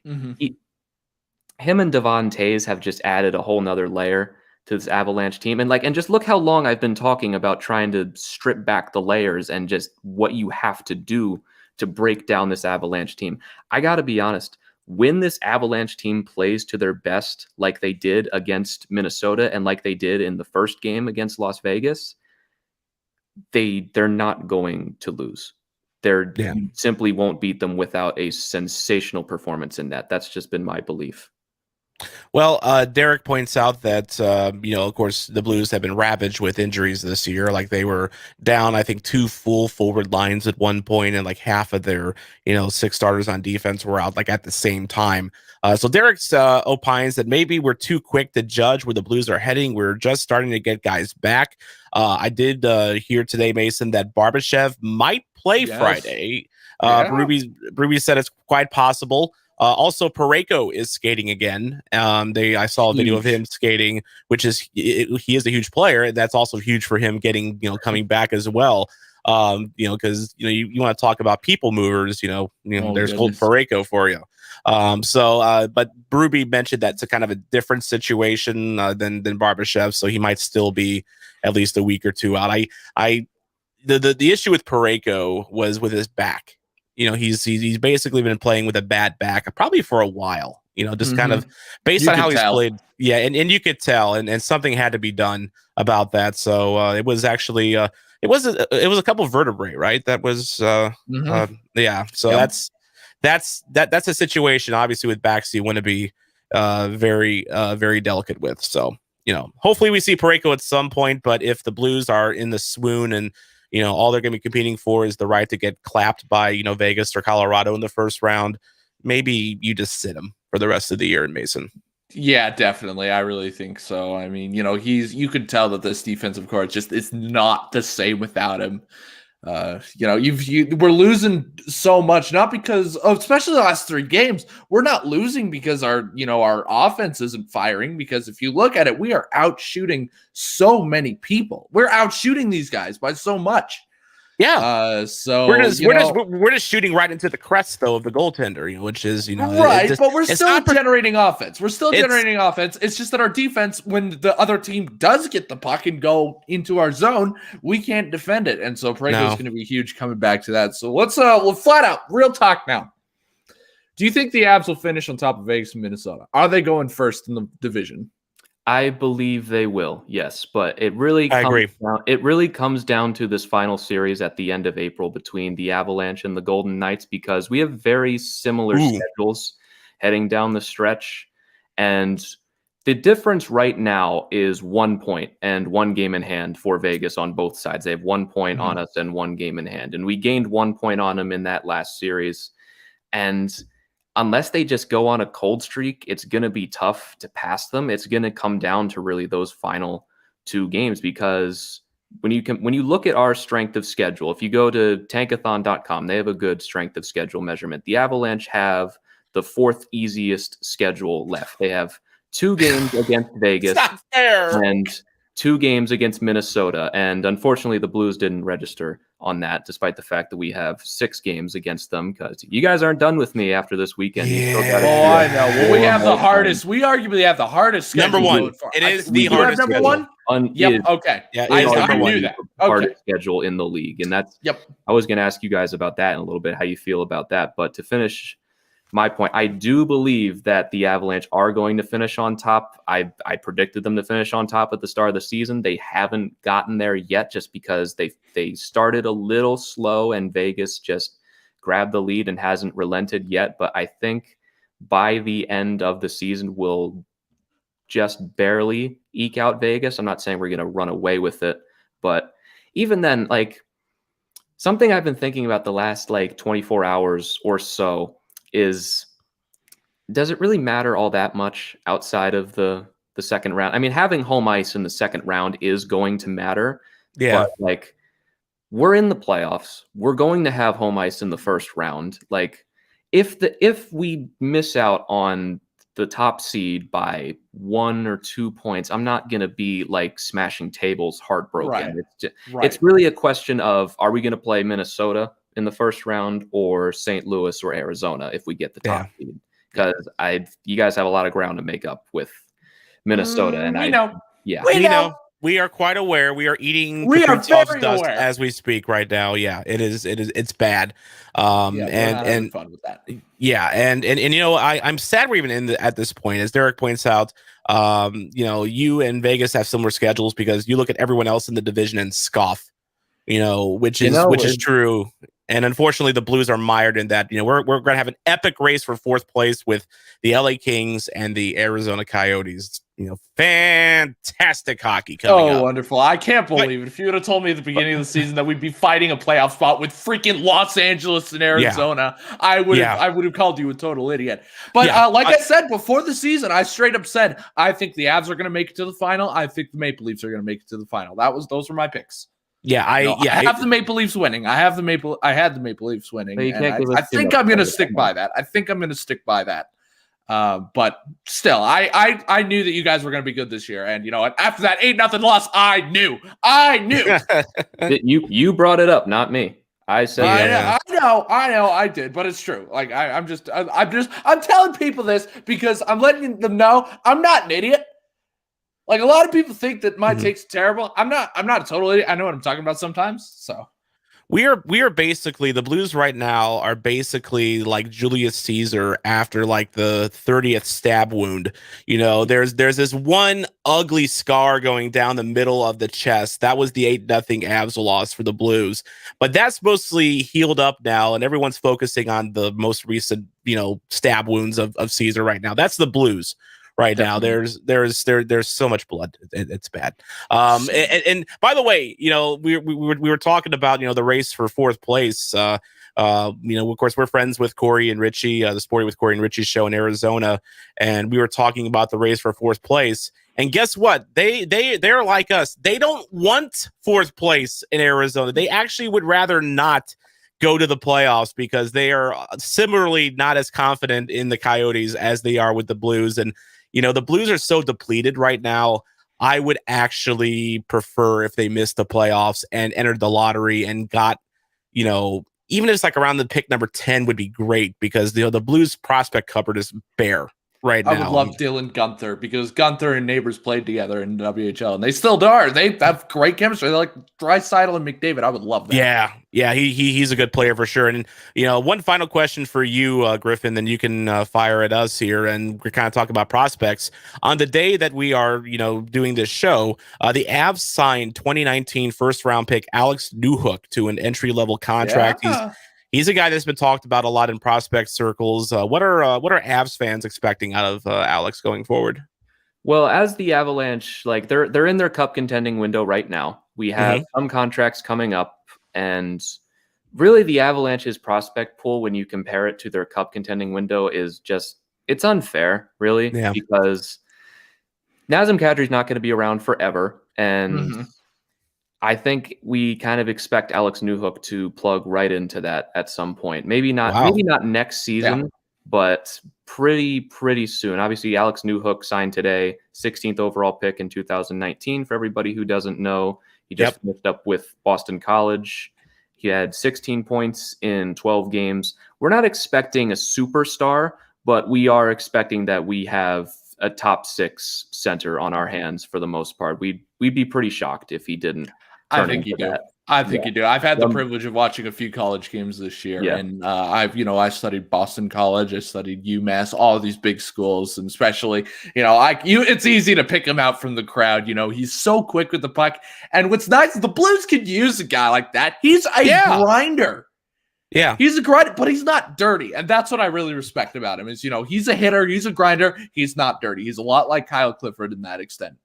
Him and Devon Toews have just added a whole nother layer to this Avalanche team. And just look how long I've been talking about trying to strip back the layers and just what you have to do to break down this Avalanche team. I got to be honest, when this Avalanche team plays to their best, like they did against Minnesota and like they did in the first game against Las Vegas, they're not going to lose. You simply won't beat them without a sensational performance in that. That's just been my belief. Well, Derek points out that, of course, the Blues have been ravaged with injuries this year. Like they were down, I think, two full forward lines at one point, and like half of their, six starters on defense were out like at the same time. So Derek's opines that maybe we're too quick to judge where the Blues are heading. We're just starting to get guys back. I did hear today, Mason, that Barbashev might play Friday. Ruby said it's quite possible. Also, Parayko is skating again. I saw a video of him skating, which is he is a huge player, and that's also huge for him getting coming back as well. Because you want to talk about people movers, there's old Parayko for you. But Ruby mentioned that's a kind of a different situation than Barbashev, so he might still be at least a week or two out. The issue with Parayko was with his back. He's basically been playing with a bad back probably for a while, just kind of based on how he's played. Yeah. And you could tell, and something had to be done about that. So it was actually, it was a couple of vertebrae, right? That was, yeah. So that's a situation obviously with backs you want to be very, very delicate with. So, hopefully we see Parayko at some point, but if the Blues are in the swoon and, all they're going to be competing for is the right to get clapped by, Vegas or Colorado in the first round, maybe you just sit him for the rest of the year in Mason. Yeah, definitely. I really think so. I mean, you could tell that this defensive core it's not the same without him. We're losing so much, not because of, especially the last 3 games, we're not losing because our offense isn't firing, because if you look at it, we are out shooting so many people. We're out shooting these guys by so much. Yeah. So we're just shooting right into the crest though of the goaltender, which is right. But we're still generating offense. We're still generating offense. It's just that our defense, when the other team does get the puck and go into our zone, we can't defend it, and so Parayko is going to be huge coming back to that. So let's flat out real talk now. Do you think the Avs will finish on top of Vegas and Minnesota? Are they going first in the division? I believe they will, yes, but it really comes down to this final series at the end of April between the Avalanche and the Golden Knights, because we have very similar schedules heading down the stretch, and the difference right now is 1 point and 1 game in hand for Vegas on both sides. They have 1 point on us and 1 game in hand, and we gained 1 point on them in that last series, and unless they just go on a cold streak, it's going to be tough to pass them. It's going to come down to really those final 2 games, because when you look at our strength of schedule, if you go to tankathon.com, they have a good strength of schedule measurement. The Avalanche have the 4th easiest schedule left. They have 2 games against Vegas and 2 games against Minnesota. And unfortunately, the Blues didn't register on that, despite the fact that we have 6 games against them, because you guys aren't done with me after this weekend. Yeah. I know. Well, we have the hardest. We arguably have the hardest schedule. Number 1. It is the hardest. Number 1? Yep. Okay. Yeah, I knew that. Hardest schedule in the league. And that's, I was going to ask you guys about that in a little bit, how you feel about that. But to finish my point, I do believe that the Avalanche are going to finish on top. I predicted them to finish on top at the start of the season. They haven't gotten there yet, just because they started a little slow and Vegas just grabbed the lead and hasn't relented yet. But I think by the end of the season, we'll just barely eke out Vegas. I'm not saying we're going to run away with it, but even then, like, something I've been thinking about the last 24 hours or so is, does it really matter all that much outside of the second round? I mean, having home ice in the second round is going to matter. Yeah. But we're in the playoffs. We're going to have home ice in the first round. If we miss out on the top seed by 1 or 2 points, I'm not going to be smashing tables, heartbroken. Right. It's really a question of, are we going to play Minnesota in the first round or St. Louis or Arizona if we get the top seed? Because you guys have a lot of ground to make up with Minnesota, and we know. We are quite aware. We are eating Kaprizov's dust as we speak right now. Yeah, it's bad. And fun with that. Yeah, and I'm sad we're even at this point, as Derek points out. You and Vegas have similar schedules, because you look at everyone else in the division and scoff. Which is true. And unfortunately, the Blues are mired in that. We're going to have an epic race for fourth place with the LA Kings and the Arizona Coyotes. Fantastic hockey coming up. Oh, wonderful. I can't believe it. If you would have told me at the beginning of the season that we'd be fighting a playoff spot with freaking Los Angeles and Arizona, I would have called you a total idiot. But I said before the season, I straight up said, I think the Avs are going to make it to the final. I think the Maple Leafs are going to make it to the final. Those were my picks. I have the Maple Leafs winning. I had the Maple Leafs winning. I think I'm going to stick by that. But still, I knew that you guys were going to be good this year. And you know what? After that 8-0 loss, I knew. You brought it up, not me. I said, I know, I did, but it's true. Like I'm telling people this because I'm letting them know I'm not an idiot. Like a lot of people think that my take's terrible. I'm not a total idiot. I know what I'm talking about sometimes. So we are basically, the Blues right now are basically like Julius Caesar after like the 30th stab wound. There's this one ugly scar going down the middle of the chest. That was the 8-0 Avs loss for the Blues. But that's mostly healed up now, and everyone's focusing on the most recent, stab wounds of Caesar right now. That's the Blues. Right Definitely. Now, there's so much blood. It's bad. And by the way, we were talking about the race for fourth place. Of course, we're friends with Corey and Richie, the Sporty with Corey and Richie show in Arizona, and we were talking about the race for fourth place. And guess what? They're like us. They don't want fourth place in Arizona. They actually would rather not go to the playoffs because they are similarly not as confident in the Coyotes as they are with the Blues. And the Blues are so depleted right now. I would actually prefer if they missed the playoffs and entered the lottery and got, even if it's like around the pick number 10 would be great because the Blues prospect cupboard is bare right now. I would love Dylan Gunther because Gunther and Neighbors played together in WHL and they still are. They have great chemistry. They're like Draisaitl and McDavid. I would love that. Yeah, he's a good player for sure. And one final question for you, Griffin, then you can fire at us here, and we're kind of talking about prospects. On the day that we are, doing this show, the Avs signed 2019 first round pick Alex Newhook to an entry level contract. Yeah. He's a guy that's been talked about a lot in prospect circles. What are Avs fans expecting out of Alex going forward? Well, as the Avalanche, like they're in their cup contending window right now. We have some contracts coming up, and really the Avalanche's prospect pool, when you compare it to their cup contending window, is it's unfair, really, because Nazem Kadri's not going to be around forever, and I think we kind of expect Alex Newhook to plug right into that at some point. Maybe not next season, but pretty soon. Obviously, Alex Newhook signed today, 16th overall pick in 2019. For everybody who doesn't know, he just finished up with Boston College. He had 16 points in 12 games. We're not expecting a superstar, but we are expecting that we have a top 6 center on our hands for the most part. We'd be pretty shocked if he didn't. I think you do. I've had the privilege of watching a few college games this year, and I studied Boston College, I studied UMass, all of these big schools, and especially, it's easy to pick him out from the crowd. He's so quick with the puck, and what's nice is the Blues could use a guy like that. He's a grinder. Yeah, he's a grinder, but he's not dirty, and that's what I really respect about him. Is he's a hitter, he's a grinder, he's not dirty. He's a lot like Kyle Clifford in that extent.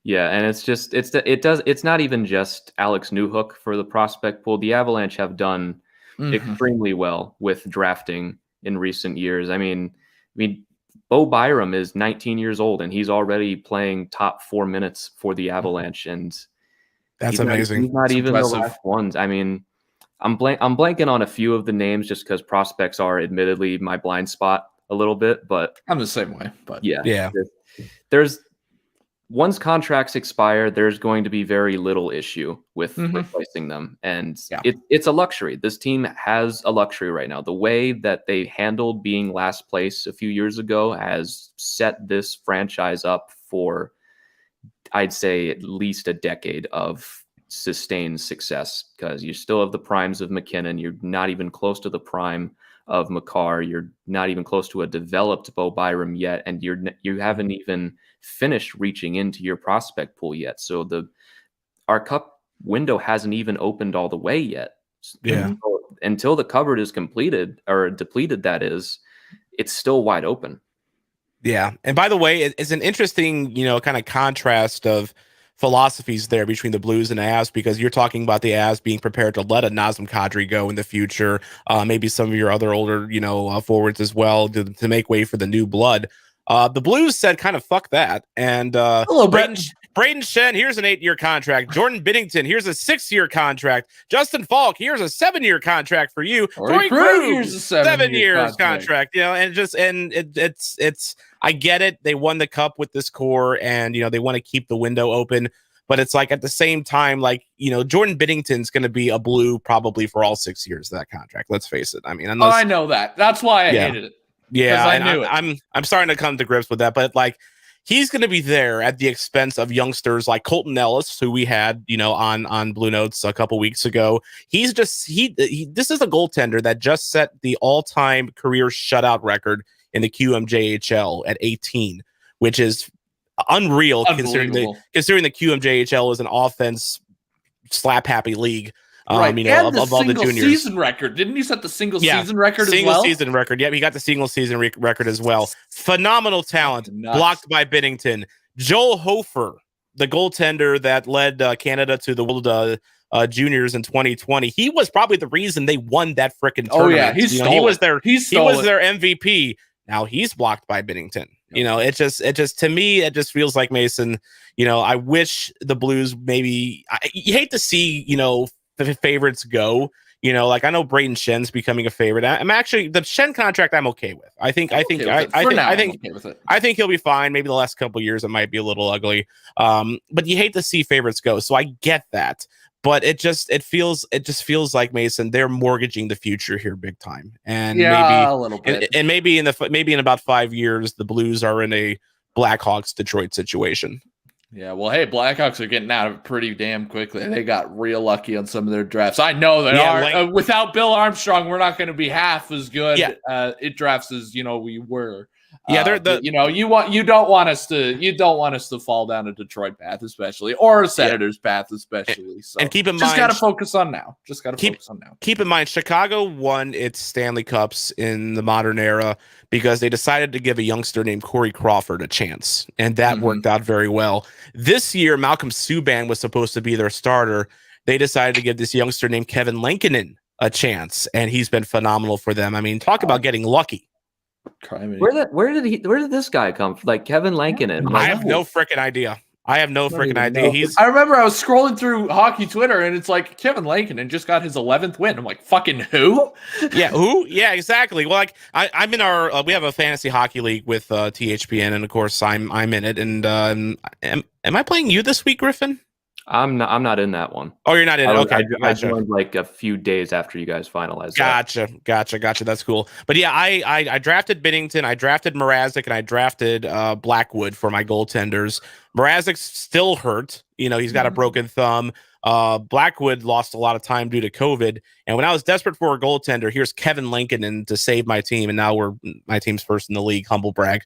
Yeah, and it's not even just Alex Newhook for the prospect pool. The Avalanche have done extremely well with drafting in recent years. I mean, Bo Byram is 19 years old and he's already playing top 4 minutes for the Avalanche, and that's amazing. He's not even impressive. The last ones. I mean, I'm blanking on a few of the names just because prospects are admittedly my blind spot a little bit, but I'm the same way. But there's once contracts expire, there's going to be very little issue with replacing them. And it's a luxury. This team has a luxury right now. The way that they handled being last place a few years ago has set this franchise up for, I'd say, at least a decade of sustained success, because you still have the primes of McKinnon. You're not even close to the prime of Mccarr. You're not even close to a developed Bo Byram yet, and you haven't even finished reaching into your prospect pool yet. So our cup window hasn't even opened all the way yet. Yeah. Until the cupboard is completed or depleted, that is, it's still wide open. Yeah. And by the way, it's an interesting, kind of contrast of philosophies there between the Blues and Avs, because you're talking about the Avs being prepared to let a Nazem Kadri go in the future, maybe some of your other older, forwards as well, to make way for the new blood. The Blues said kind of fuck that. And Braden Shen, here's an 8-year contract. Jordan Binnington, here's a 6-year contract. Justin Falk, here's a 7-year contract for you. Torrey Krug, here's a 7 years contract. It's I get it. They won the cup with this core, and they want to keep the window open. But it's like at the same time, Jordan Binnington's going to be a Blue probably for all 6 years of that contract. Let's face it. I mean, I know that. That's why I hated it. Yeah, I knew it. I'm starting to come to grips with that. But he's going to be there at the expense of youngsters like Colton Ellis, who we had, on Bluenotes a couple weeks ago. He's just this is a goaltender that just set the all-time career shutout record in the QMJHL at 18, which is unreal considering the QMJHL is an offense slap happy league. Right. And of all the juniors. Season record. Didn't he set the season record as well? Single season record. Yep, he got the single season record as well. Phenomenal talent. Blocked by Binnington. Joel Hofer, the goaltender that led Canada to the World Juniors in 2020. He was probably the reason they won that frickin' tournament. Oh yeah, he was their MVP. Now he's blocked by Binnington. It just to me, it just feels like, Mason, I wish the Blues you hate to see, the favorites go, I know Braden Shen's becoming a favorite. I'm actually the Shen contract I'm okay with. I think he'll be fine. Maybe the last couple of years it might be a little ugly. But you hate to see favorites go. So I get that. But it just feels like, Mason, they're mortgaging the future here big time. And maybe a little bit. And maybe in about 5 years the Blues are in a Blackhawks Detroit situation. Yeah, well, hey, Blackhawks are getting out of it pretty damn quickly. They got real lucky on some of their drafts. I know they are. Without Bill Armstrong, we're not going to be half as good at drafts as we were. Yeah, you don't want us to fall down a Detroit path, especially, or a Senators path, especially. So, and keep in mind, just got to focus on now. Keep in mind, Chicago won its Stanley Cups in the modern era because they decided to give a youngster named Corey Crawford a chance, and that worked out very well. This year, Malcolm Subban was supposed to be their starter. They decided to give this youngster named Kevin Lankinen a chance, and he's been phenomenal for them. I mean, talk about getting lucky. Where did this guy come from? Like Kevin Lankinen? I have no freaking idea. I remember I was scrolling through hockey Twitter and it's like Kevin Lankinen just got his 11th win. I'm like, fucking who? Yeah, who? Yeah, exactly. Well, I'm in our we have a fantasy hockey league with THPN, and of course I'm in it. And am I playing you this week, Griffin? I'm not in that one. Oh, you're not in it. Okay. I joined like a few days after you guys finalized. Gotcha. That's cool. But yeah, I drafted Binnington, I drafted Mrazek, and I drafted Blackwood for my goaltenders. Mrazek's still hurt. He's got a broken thumb. Blackwood lost a lot of time due to COVID. And when I was desperate for a goaltender, here's Kevin Lankinen to save my team. And now my team's first in the league. Humble brag.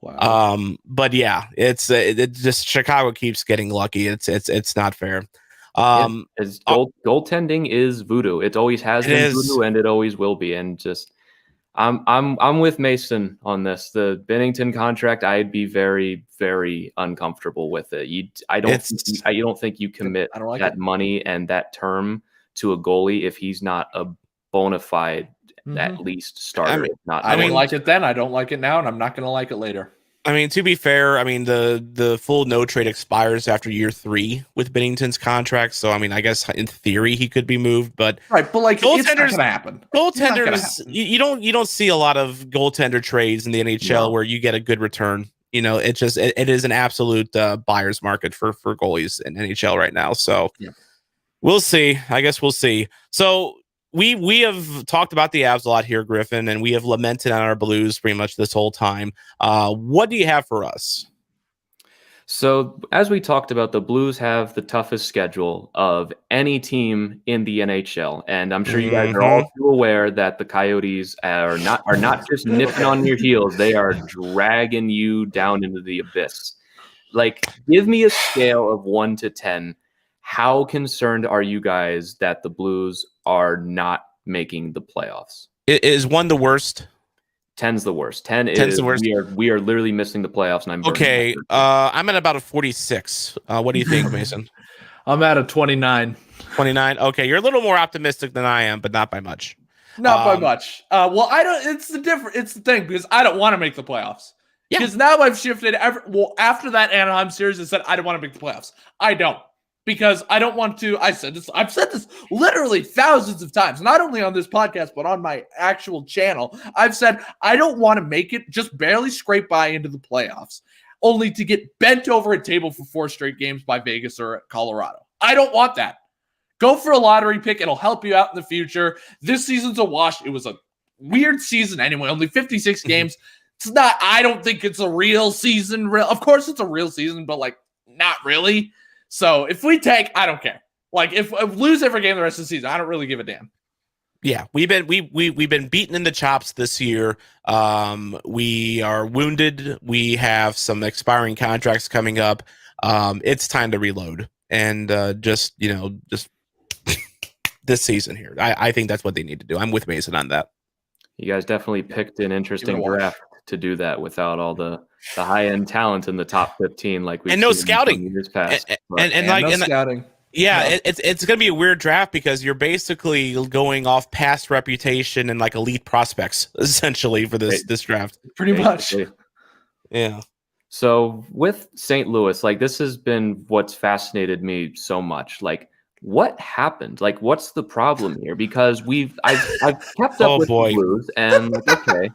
Wow. But yeah, it's just Chicago keeps getting lucky. It's not fair. Goaltending is voodoo. It always has been voodoo, and it always will be. And just I'm with Mason on this. The Binnington contract, I'd be very, very uncomfortable with it. I don't think you commit that money and that term to a goalie if he's not a bona fide at least starter. I didn't like it then. I don't like it now, and I'm not going to like it later. I mean, to be fair, the full no trade expires after year 3 with Binnington's contract. So, I guess in theory he could be moved, but goaltenders, it's not going to happen. Goaltenders, you don't see a lot of goaltender trades in the NHL where you get a good return. It is an absolute buyer's market for goalies in NHL right now. So we'll see. I guess we'll see. So we have talked about the Avs a lot here, Griffin, and we have lamented on our Blues pretty much this whole time. What do you have for us? So as we talked about, the Blues have the toughest schedule of any team in the NHL, and I'm sure you guys are all too aware that the Coyotes are not just nipping on your heels; they are dragging you down into the abyss. Like, give me a scale of 1 to 10. How concerned are you guys that the Blues are not making the playoffs? Is 1 the worst? 10's the worst. 10 10's is the worst. We are literally missing the playoffs, and I'm okay. I'm at about a 46. What do you think, Mason? I'm at a 29. 29. Okay, you're a little more optimistic than I am, but not by much. Not by much. Well, I don't. It's the thing because I don't want to make the playoffs. Yeah. Because now I've shifted. After that Anaheim series, I said I don't want to make the playoffs. I don't. Because I don't want to. I've said this literally thousands of times, not only on this podcast, but on my actual channel. I've said I don't want to make it, just barely scrape by into the playoffs, only to get bent over a table for 4 straight games by Vegas or Colorado. I don't want that. Go for a lottery pick. It'll help you out in the future. This season's a wash. It was a weird season anyway, only 56 games. It's not, I don't think it's a real season. Of course it's a real season, but like not really. So if we tank, I don't care. Like if we lose every game the rest of the season, I don't really give a damn. Yeah, we've been beaten in the chops this year. We are wounded. We have some expiring contracts coming up. It's time to reload and just this season here. I think that's what they need to do. I'm with Mason on that. You guys definitely picked an interesting draft to do that without all the high end talent in the top 15, like we and no scouting years past. And like no scouting. Yeah, no. It's going to be a weird draft because you're basically going off past reputation and like elite prospects essentially for this draft. Pretty much. Yeah. So with St. Louis, like this has been what's fascinated me so much. Like what happened? Like what's the problem here? Because I've kept up with the Blues and like, okay,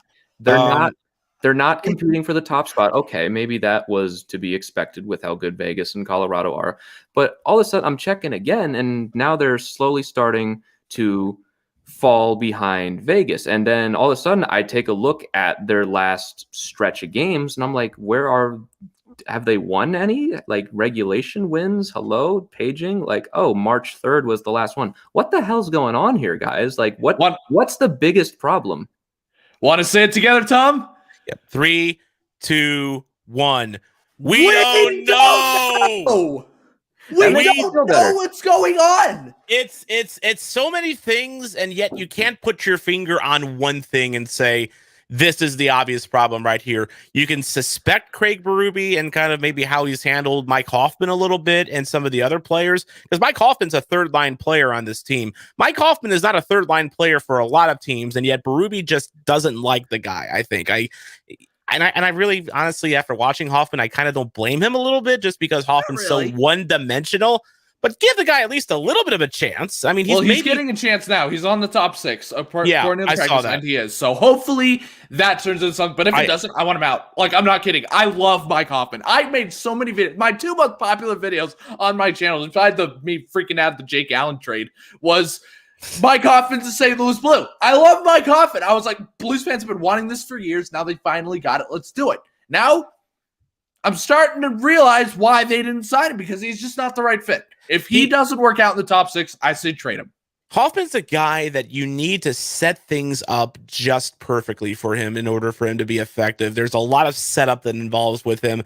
they're not competing for the top spot. Okay, maybe that was to be expected with how good Vegas and Colorado are. But all of a sudden, I'm checking again, and now they're slowly starting to fall behind Vegas. And then all of a sudden, I take a look at their last stretch of games, and I'm like, have they won any? Like regulation wins? Hello? Paging? Like, oh, March 3rd was the last one. What the hell's going on here, guys? Like, what's the biggest problem? Want to say it together, Tom? Yep. 3, 2, 1. We don't know. We don't know what's going on. It's so many things, and yet you can't put your finger on one thing and say this is the obvious problem right here. You can suspect Craig Berube and kind of maybe how he's handled Mike Hoffman a little bit and some of the other players, because Mike Hoffman's a third line player on this team. Mike Hoffman is not a third line player for a lot of teams, and yet Berube just doesn't like the guy. I think I really honestly, after watching Hoffman, I kind of don't blame him a little bit just because Hoffman's so one-dimensional. But give the guy at least a little bit of a chance. I mean, he's getting a chance now. He's on the top 6. I saw that. And he is. So hopefully that turns into something. But if it doesn't, I want him out. Like, I'm not kidding. I love Mike Hoffman. I made so many videos. My 2 most popular videos on my channel, besides me freaking out the Jake Allen trade, was Mike Hoffman's a St. Louis Blue. I love Mike Hoffman. I was like, Blues fans have been wanting this for years. Now they finally got it. Let's do it. Now I'm starting to realize why they didn't sign him, because he's just not the right fit. If he doesn't work out in the top 6, I say trade him. Hoffman's a guy that you need to set things up just perfectly for him in order for him to be effective. There's a lot of setup that involves with him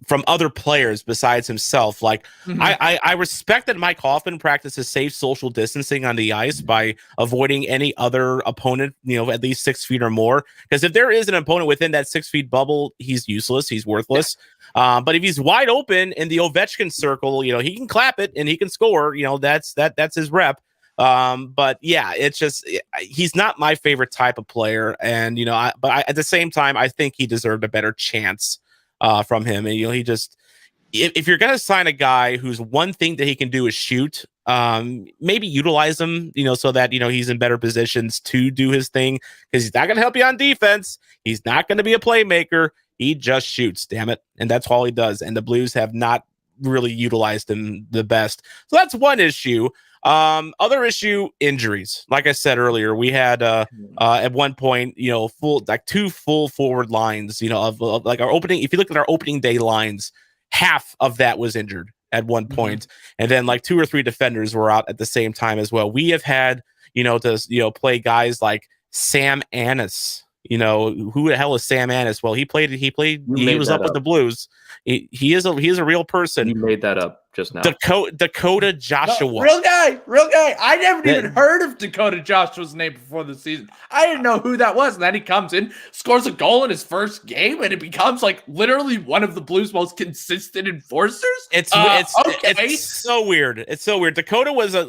from other players besides himself. Like I respect that Mike Hoffman practices safe social distancing on the ice by avoiding any other opponent, at least 6 feet or more. Because if there is an opponent within that 6 feet bubble, he's useless. He's worthless. Yeah. But if he's wide open in the Ovechkin circle, he can clap it and he can score. That's his rep. But yeah, it's just, he's not my favorite type of player. And, at the same time, I think he deserved a better chance, from him. And, he just, if you're going to sign a guy whose one thing that he can do is shoot, maybe utilize him, so that, he's in better positions to do his thing, because he's not going to help you on defense. He's not going to be a playmaker. He just shoots, damn it. And that's all he does. And the Blues have not really utilized him the best. So that's one issue. Other issue, injuries. Like I said earlier, we had at one point, 2 full forward lines, of like our opening. If you look at our opening day lines, half of that was injured at one point. And then like 2 or 3 defenders were out at the same time as well. We have had, to play guys like Sam Annis, who the hell is Sam Annis? Well, he was up with the Blues. He is a real person. You made that up just now. Dakota Joshua. No, real guy. I never even heard of Dakota Joshua's name before the season. I didn't know who that was. And then he comes in, scores a goal in his first game, and it becomes like literally one of the Blues' most consistent enforcers. It's so weird. It's so weird. Dakota was just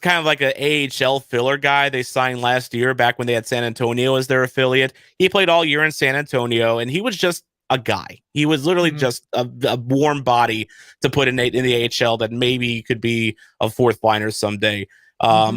kind of like a AHL filler guy they signed last year back when they had San Antonio as their affiliate. He played all year in San Antonio, and he was just a guy. He was literally just a warm body to put in the AHL that maybe could be a fourth liner someday.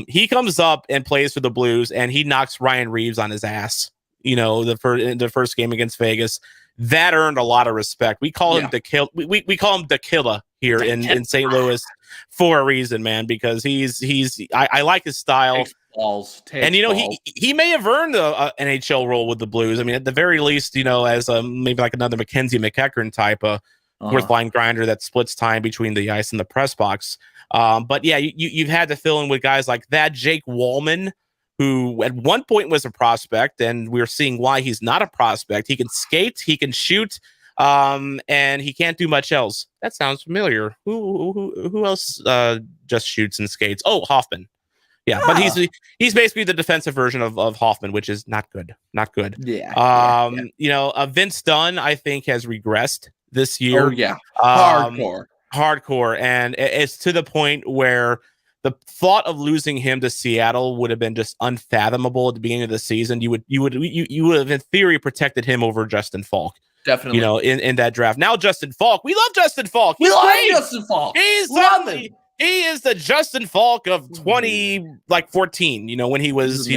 He comes up and plays for the Blues, and he knocks Ryan Reeves on his ass. The first game against Vegas. That earned a lot of respect. We call him we call him the killer here in St. Louis for a reason, man, because I like his style. He may have earned an NHL role with the Blues. I mean, at the very least, as maybe like another Mackenzie McEachern type of fourth line grinder that splits time between the ice and the press box. But yeah, you've had to fill in with guys like that. Jake Wallman, who at one point was a prospect, and we're seeing why he's not a prospect. He can skate, he can shoot, and he can't do much else. That sounds familiar. Who else just shoots and skates? Oh, Hoffman. Yeah, but he's basically the defensive version of Hoffman, which is not good. Not good. Yeah. Vince Dunn, I think, has regressed this year. Oh yeah, hardcore, and it's to the point where the thought of losing him to Seattle would have been just unfathomable at the beginning of the season. You would have in theory protected him over Justin Falk. Definitely. In that draft. Now Justin Falk, we love Justin Falk. We love Justin Falk. He is the Justin Falk of 2014. When he was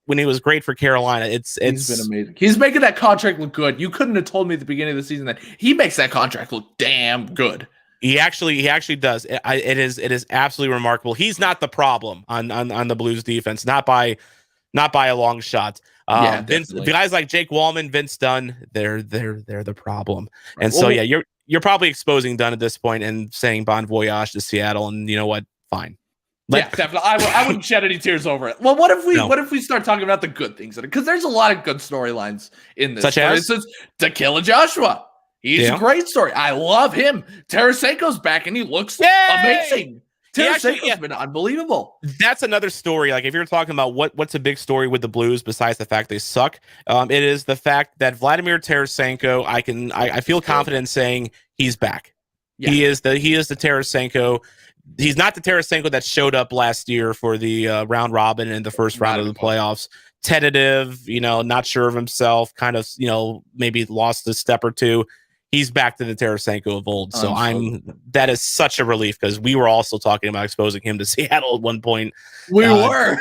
when he was great for Carolina. He's been amazing. He's making that contract look good. You couldn't have told me at the beginning of the season that he makes that contract look damn good. He actually does. It is absolutely remarkable. He's not the problem on the Blues defense, not by a long shot. Guys like Jake Wallman, Vince Dunn, they're the problem. And so you're probably exposing Dunn at this point and saying bon voyage to Seattle. And you know what? Fine. Definitely. I wouldn't shed any tears over it. Well, what if we start talking about the good things in it? Because there's a lot of good storylines in this. Such as? For instance, Kayle Joshua. He's a great story. I love him. Tarasenko's back, and he looks amazing. Tarasenko's been unbelievable. That's another story. Like, if you're talking about what's a big story with the Blues besides the fact they suck, it is the fact that Vladimir Tarasenko, I feel confident saying he's back. Yeah. He is the Tarasenko. He's not the Tarasenko that showed up last year for the round robin and the first round of the playoffs. Tentative, not sure of himself, kind of, maybe lost a step or two. He's back to the Tarasenko of old. So that is such a relief, because we were also talking about exposing him to Seattle at one point. We were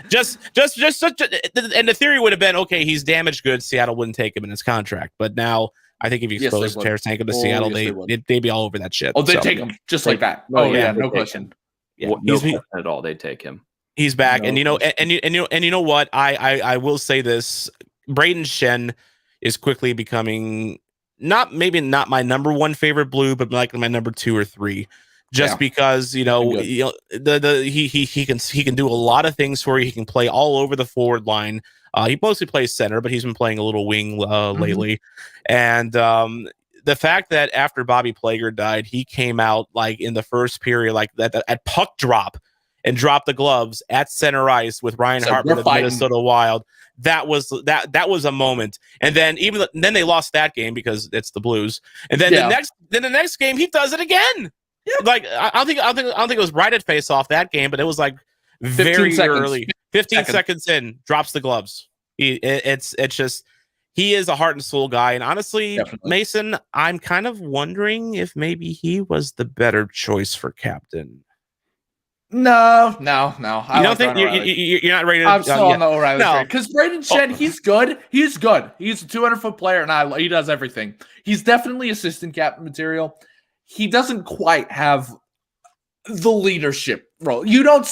just such and the theory would have been, okay, he's damaged goods. Seattle wouldn't take him in his contract. But now I think if you expose Tarasenko to Seattle, they'd be all over that shit. Oh, they'd take him just like that. Oh yeah, no question. Yeah, no question at all. They'd take him. He's back, and you know what? I will say this: Braden Shen is quickly becoming not my number one favorite Blue, but like my number 2 or 3, just because he can do a lot of things for you. He can play all over the forward line. He mostly plays center, but he's been playing a little wing lately. And the fact that after Bobby Plager died, he came out like in the first period, like at puck drop, and dropped the gloves at center ice with Ryan Hartman of the Minnesota Wild. That was a moment. And then then they lost that game because it's the Blues. And then the next game he does it again. Yeah. Like I don't think it was right at face off that game, but it was like very early. 15 seconds in, drops the gloves. It's just, he is a heart and soul guy. And honestly, Mason, I'm kind of wondering if maybe he was the better choice for captain. No. You don't think you're not ready to? I'm still on the O'Reilly trade, because Braden Shen, he's good. He's good. He's a 200-foot player, and he does everything. He's definitely assistant captain material. He doesn't quite have the leadership role. You don't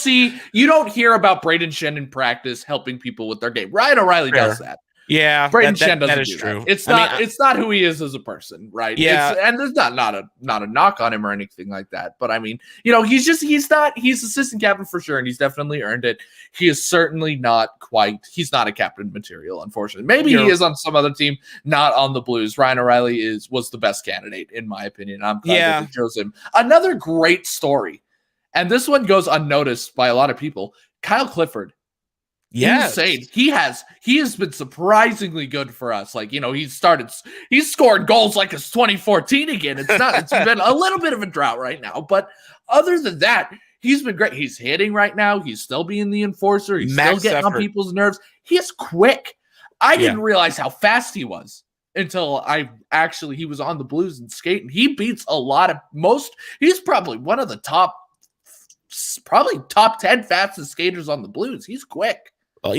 hear about Braden Shen in practice helping people with their game. Ryan O'Reilly does that. Yeah, Brayden Schenn that doesn't is do true. that. It's not who he is as a person, right? Yeah, And there's not a knock on him or anything like that. But I mean, he's assistant captain for sure, and he's definitely earned it. He is certainly he's not a captain material, unfortunately. Maybe he is on some other team, not on the Blues. Ryan O'Reilly was the best candidate, in my opinion. I'm glad that they chose him. Another great story, and this one goes unnoticed by a lot of people. Kyle Clifford. yeah, insane. He has been surprisingly good for us. Like, he's scored goals like it's 2014 again. It's been a little bit of a drought right now, but other than that, he's been great. He's hitting right now. He's still being the enforcer. He's still getting on people's nerves. He is quick. I didn't realize how fast he was until he was on the Blues and skating. He beats he's probably one of the top 10 fastest skaters on the Blues. He's quick. But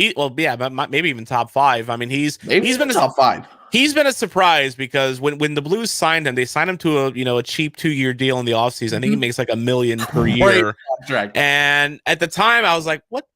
maybe even top 5. I mean, he's been top 5. He's been a surprise because when the Blues signed him, they signed him to a cheap 2-year deal in the offseason. I think he makes like $1 million per year. Contract. And at the time, I was like, what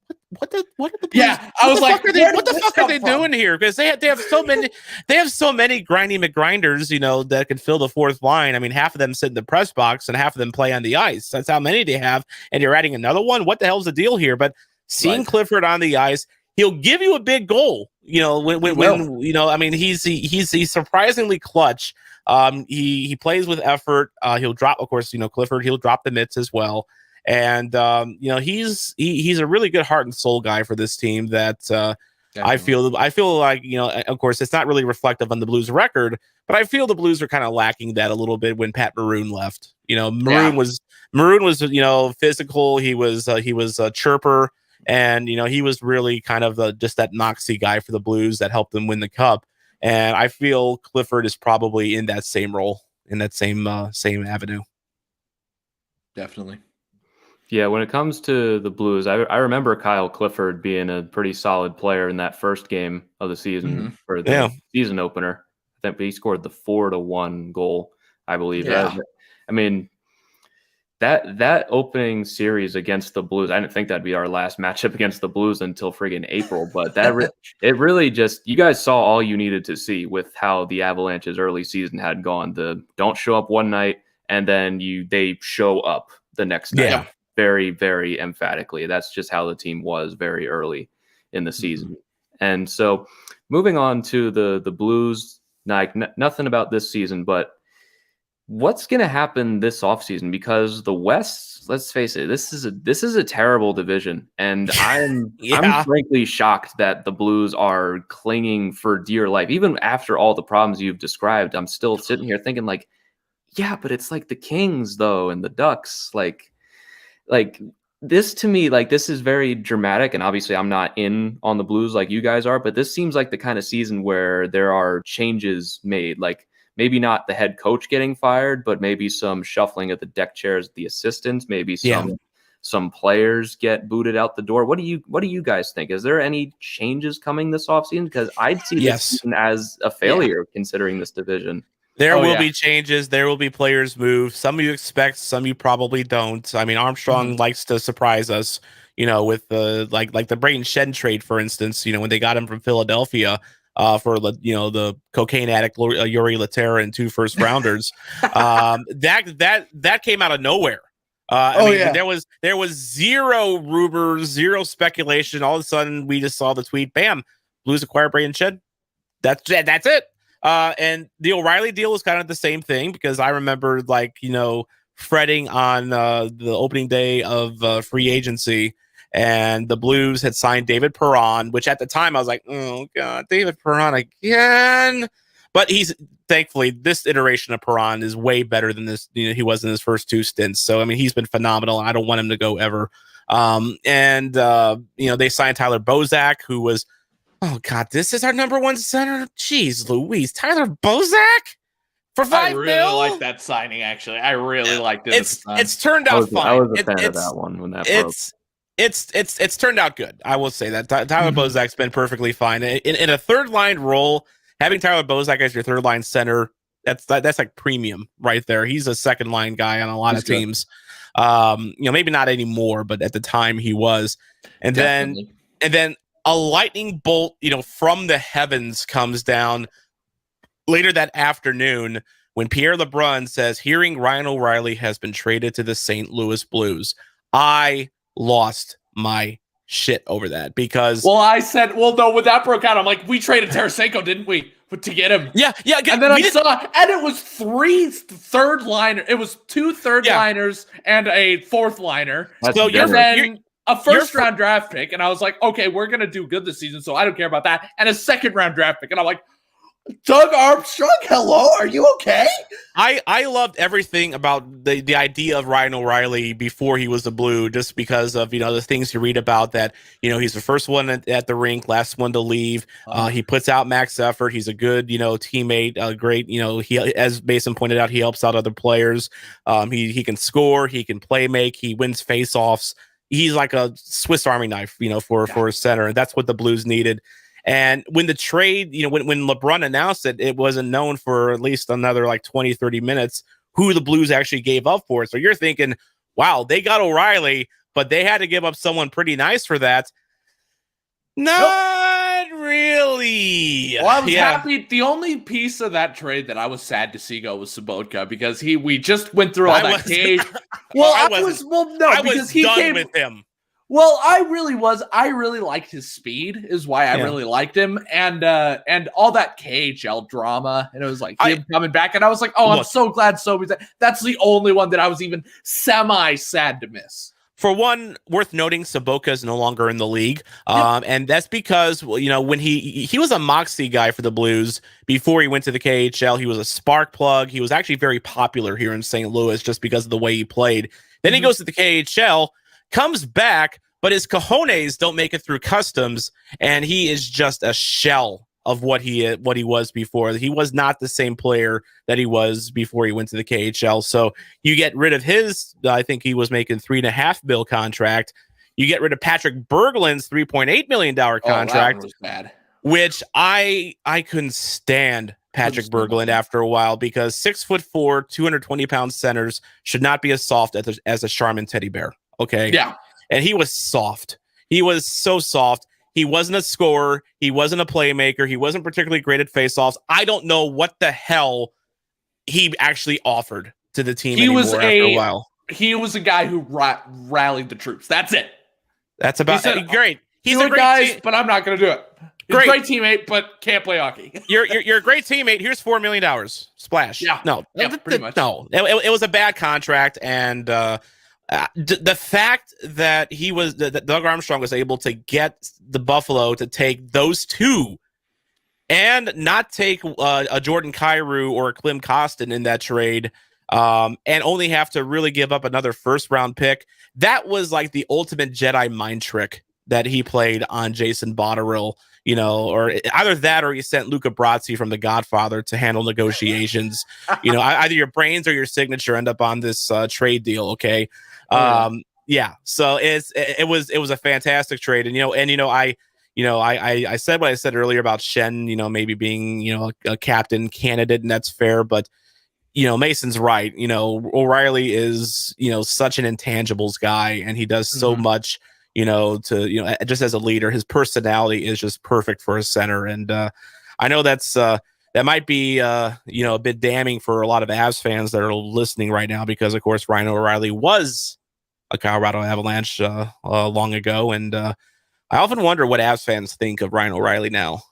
are the Blues? Yeah, I was like, what the fuck are they doing here? Because they have so many grindy McGrinders, that can fill the fourth line. I mean, half of them sit in the press box and half of them play on the ice. That's how many they have. And you're adding another one. What the hell's the deal here? But seeing Clifford on the ice, he'll give you a big goal, I mean, he's surprisingly clutch. He plays with effort. He'll drop, of course, Clifford, he'll drop the mitts as well. And, he's a really good heart and soul guy for this team that, I feel like, of course, it's not really reflective on the Blues record, but I feel the Blues are kind of lacking that a little bit when Pat Maroon left. Maroon was, physical. He was a chirper. And, he was really kind of just that moxie guy for the Blues that helped them win the cup. And I feel Clifford is probably in that same role, in that same avenue. Definitely. Yeah, when it comes to the Blues, I remember Kyle Clifford being a pretty solid player in that first game of the season for the season opener. I think he scored the 4-1 goal, I believe. Yeah. I mean, that opening series against the Blues, I didn't think that'd be our last matchup against the Blues until friggin' April, but it really just, you guys saw all you needed to see with how the Avalanche's early season had gone. The don't show up one night and then they show up the next night. Yeah. Very, very emphatically. That's just how the team was very early in the season. And so moving on to the Blues, nothing about this season, but what's going to happen this offseason? Because the West, let's face it, this is a terrible division. And I'm frankly shocked that the Blues are clinging for dear life. Even after all the problems you've described, I'm still sitting here thinking like, yeah, but it's like the Kings though, and the Ducks, like this to me, like this is very dramatic. And obviously I'm not in on the Blues like you guys are, but this seems like the kind of season where there are changes made, like maybe not the head coach getting fired, but maybe some shuffling of the deck chairs, the assistants, maybe some players get booted out the door. What do you guys think? Is there any changes coming this offseason? Because I'd see this season as a failure considering this division. There will be changes. There will be players move. Some you expect, some you probably don't. I mean, Armstrong likes to surprise us, with the like the Brayden Schenn trade, for instance, when they got him from Philadelphia for the cocaine addict Yuri Laterra and 2 first rounders. That came out of nowhere. There was zero rumors, zero speculation. All of a sudden, we just saw the tweet. Bam, Blues acquire Brayden Schenn. That's it. And the O'Reilly deal was kind of the same thing because I remember fretting on the opening day of free agency, and the Blues had signed David Perron, which at the time I was like, oh God, David Perron again. But thankfully this iteration of Perron is way better than this, he was in his first 2 stints. So, I mean, he's been phenomenal. I don't want him to go ever. They signed Tyler Bozak, who was, oh God, this is our number 1 center. Jeez Louise, Tyler Bozak for $5 I really million? like that signing. Actually, I really liked it. It's turned out fine. I was a fan of that one when that broke. It's turned out good. I will say that Tyler Bozak's been perfectly fine in a third line role. Having Tyler Bozak as your third line center, that's like premium right there. He's a second line guy on a lot of teams. Maybe not anymore, but at the time he was. And then a lightning bolt, from the heavens comes down later that afternoon when Pierre LeBrun says, hearing Ryan O'Reilly has been traded to the St. Louis Blues. I lost my shit over that because... Well, I said, no, when that broke out, I'm like, we traded Tarasenko, didn't we? To get him. Yeah. And then I saw, and it was 3 third-liner. It was 2 third-liners and a fourth-liner. So then a first-round draft pick, and I was like, okay, we're going to do good this season, so I don't care about that. And a second-round draft pick, and I'm like, Doug Armstrong, hello, are you okay? I loved everything about the idea of Ryan O'Reilly before he was a Blue, just because of the things you read about that. He's the first one at the rink, last one to leave. He puts out max effort. He's a good teammate, great. He, as Mason pointed out, he helps out other players. He can score, he can play make, he wins faceoffs. He's like a Swiss Army knife, for a center, and that's what the Blues needed. And when the trade, when LeBrun announced it, it wasn't known for at least another 20, 30 minutes who the Blues actually gave up for it. So you're thinking, wow, they got O'Reilly, but they had to give up someone pretty nice for that. Not really. Well, I was happy. The only piece of that trade that I was sad to see go was Sobotka because we just went through all that cage. Well, I was done with him. Well, I really liked his speed, is why I really liked him, and all that KHL drama, and it was like him coming back, and I was like, I'm so glad Sobo's. That's the only one that I was even semi-sad to miss. For one, worth noting, Sobotka is no longer in the league, and that's because when he was a moxie guy for the Blues before he went to the KHL. He was a spark plug. He was actually very popular here in St. Louis just because of the way he played. Then he goes to the KHL. Comes back, but his cojones don't make it through customs, and he is just a shell of what he was before. He was not the same player that he was before he went to the KHL. So you get rid of his, I think he was making $3.5 million contract. You get rid of Patrick Berglund's $3.8 million contract, that was bad. Which I couldn't stand Patrick Berglund after a while because 6'4", 220-pound centers should not be as soft as a Charmin teddy bear. Okay. Yeah. And he was soft. He was so soft. He wasn't a scorer. He wasn't a playmaker. He wasn't particularly great at faceoffs. I don't know what the hell he actually offered to the team after a while. He was a guy who rallied the troops. That's it. That's about it. Great. He's a great guy, but I'm not going to do it. He's a great teammate, but can't play hockey. You're a great teammate. Here's $4 million. Splash. Yeah. No. Yeah, pretty much. No. It was a bad contract, and the fact that that Doug Armstrong was able to get the Buffalo to take those two and not take a Jordan Kyrou or a Klim Kostin in that trade, and only have to really give up another first-round pick, that was like the ultimate Jedi mind trick that he played on Jason Botterill, or either that or he sent Luca Brasi from The Godfather to handle negotiations. Either your brains or your signature end up on this trade deal. Okay. Yeah. So it was a fantastic trade. And, I said what I said earlier about Schenn, maybe being, a captain candidate, and that's fair. But, Mason's right. O'Reilly is, such an intangibles guy, and he does so much, just as a leader. His personality is just perfect for a center. And I know that might be, a bit damning for a lot of Avs fans that are listening right now, because, of course, Ryan O'Reilly was a Colorado Avalanche long ago. And I often wonder what Avs fans think of Ryan O'Reilly now.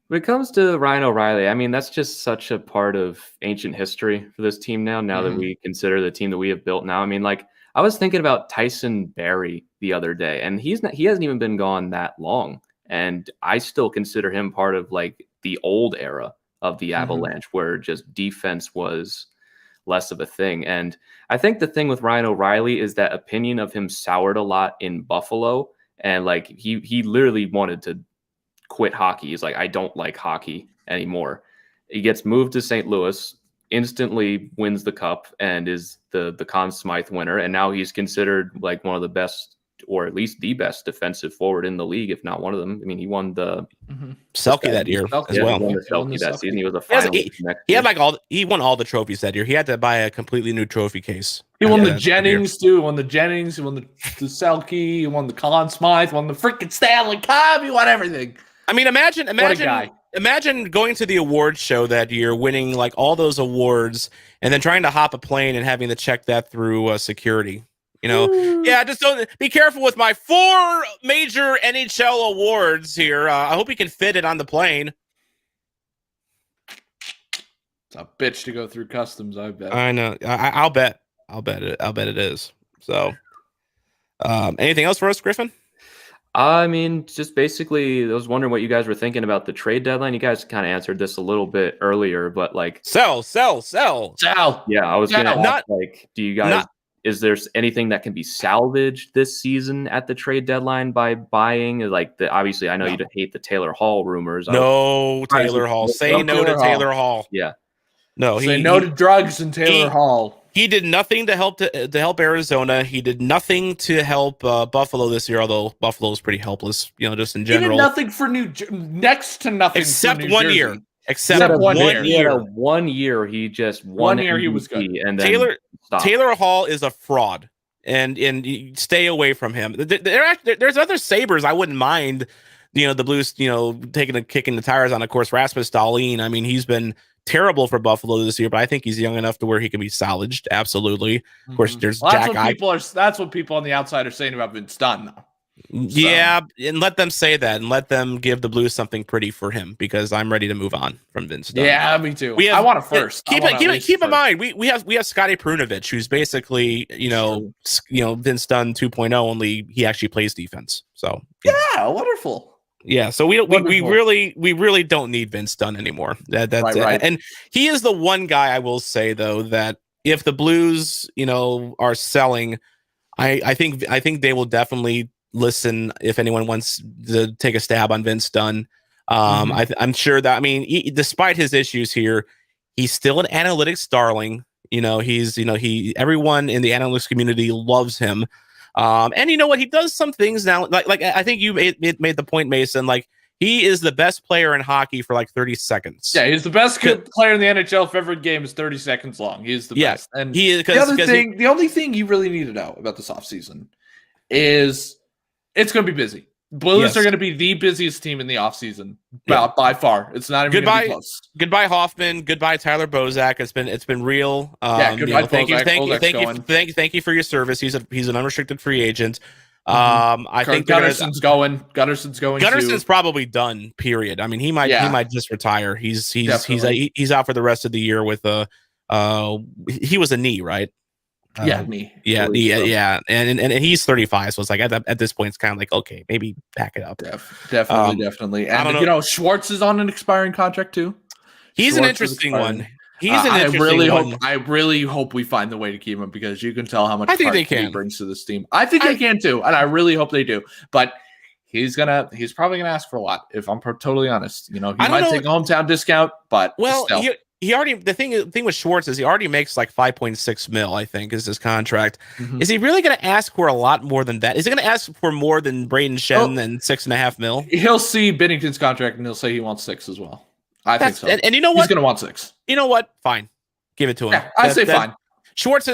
When it comes to Ryan O'Reilly, I mean, that's just such a part of ancient history for this team now that we consider the team that we have built now. I mean, I was thinking about Tyson Barrie the other day, and he hasn't even been gone that long. And I still consider him part of the old era of the Avalanche, where just defense was less of a thing. And I think the thing with Ryan O'Reilly is that opinion of him soured a lot in Buffalo. And he literally wanted to quit hockey. He's like, I don't like hockey anymore. He gets moved to St. Louis, instantly wins the cup, and is the Conn Smythe winner. And now he's considered one of the best, or at least the best defensive forward in the league, if not one of them. I mean, he won the Selkie that year as well. He won the Selkie that season. He was a finalist next He year. had he won all the trophies that year. He had to buy a completely new trophy case. He won the Jennings too. He won the Jennings. He won the Selkie. He won the Conn Smythe. Won the freaking Stanley Cup. He won everything. I mean, imagine going to the awards show that year, winning like all those awards, and then trying to hop a plane and having to check that through security. Yeah, just don't be careful with my 4 major NHL awards here. I hope you can fit it on the plane. It's a bitch to go through customs, I bet. I know. I'll bet it is. So, anything else for us, Griffin? I mean, just basically, I was wondering what you guys were thinking about the trade deadline. You guys kind of answered this a little bit earlier, but like sell. Yeah, I was gonna ask, like, do you guys? Is there anything that can be salvaged this season at the trade deadline by buying? Like, obviously, I know you hate the Taylor Hall rumors. No, Taylor Hall. Say no to Taylor Hall. Yeah. No, say no to drugs and Taylor Hall. He did nothing to help Arizona. He did nothing to help Buffalo this year, although Buffalo is pretty helpless, just in general. He did nothing for next to nothing except for New 1 Jersey. year. Except 1 year. Yeah, 1 year he just won. 1 year he was good. And then Taylor Hall is a fraud, and you stay away from him. There's other Sabres I wouldn't mind. The Blues, taking a kick in the tires on. Of course, Rasmus Dahlin. I mean, he's been terrible for Buffalo this year, but I think he's young enough to where he can be salvaged. Absolutely. Of course, there's Jack. That's what people on the outside are saying about Vince Dunn, though. Yeah, and let them say that, and let them give the Blues something pretty for him, because I'm ready to move on from Vince Dunn. Yeah, me too. I want it first. Keep in mind, we have Scotty Prunovich, who's basically Vince Dunn 2.0, only he actually plays defense. So yeah, wonderful. Yeah, so we really don't need Vince Dunn anymore. That's right. And he is the one guy I will say though that if the Blues are selling, I think they will definitely listen if anyone wants to take a stab on Vince Dunn. I'm sure that, I mean, despite his issues here, he's still an analytics darling. Everyone in the analytics community loves him. And you know what? He does some things now. Like I think you made the point, Mason. Like, he is the best player in hockey for like 30 seconds. Yeah, he's the best player in the NHL if every game is 30 seconds long. He's the best. And he is. The only thing you really need to know about this offseason is it's going to be busy. Blues are going to be the busiest team in the offseason by far. It's not even going to be close. Goodbye Hoffman. Goodbye Tyler Bozak. It's been real. Goodbye Bozak. Thank you for your service. He's an unrestricted free agent. I think Gunnarson's going. Gunnarsson's probably done. Period. I mean, he might just retire. He's out for the rest of the year with he was a knee, right? Knee. Yeah. And he's 35, so it's like at this point, it's kind of like, okay, maybe back it up. Definitely. And Schwartz is on an expiring contract too. He's an interesting one. I really hope we find the way to keep him, because you can tell how much he brings to this team. I think they can too, and I really hope they do. But he's probably gonna ask for a lot, if I'm totally honest. He might take a hometown discount, but still. He already, the thing with Schwartz is he already makes like 5.6 mil, I think, is his contract. Is he really going to ask for a lot more than that? Is he going to ask for more than Braden Shen and 6.5 mil? He'll see Binnington's contract and he'll say he wants 6 as well. I think so. And you know what? He's going to want 6. You know what? Fine. Give it to him. Yeah, I say fine. Schwartz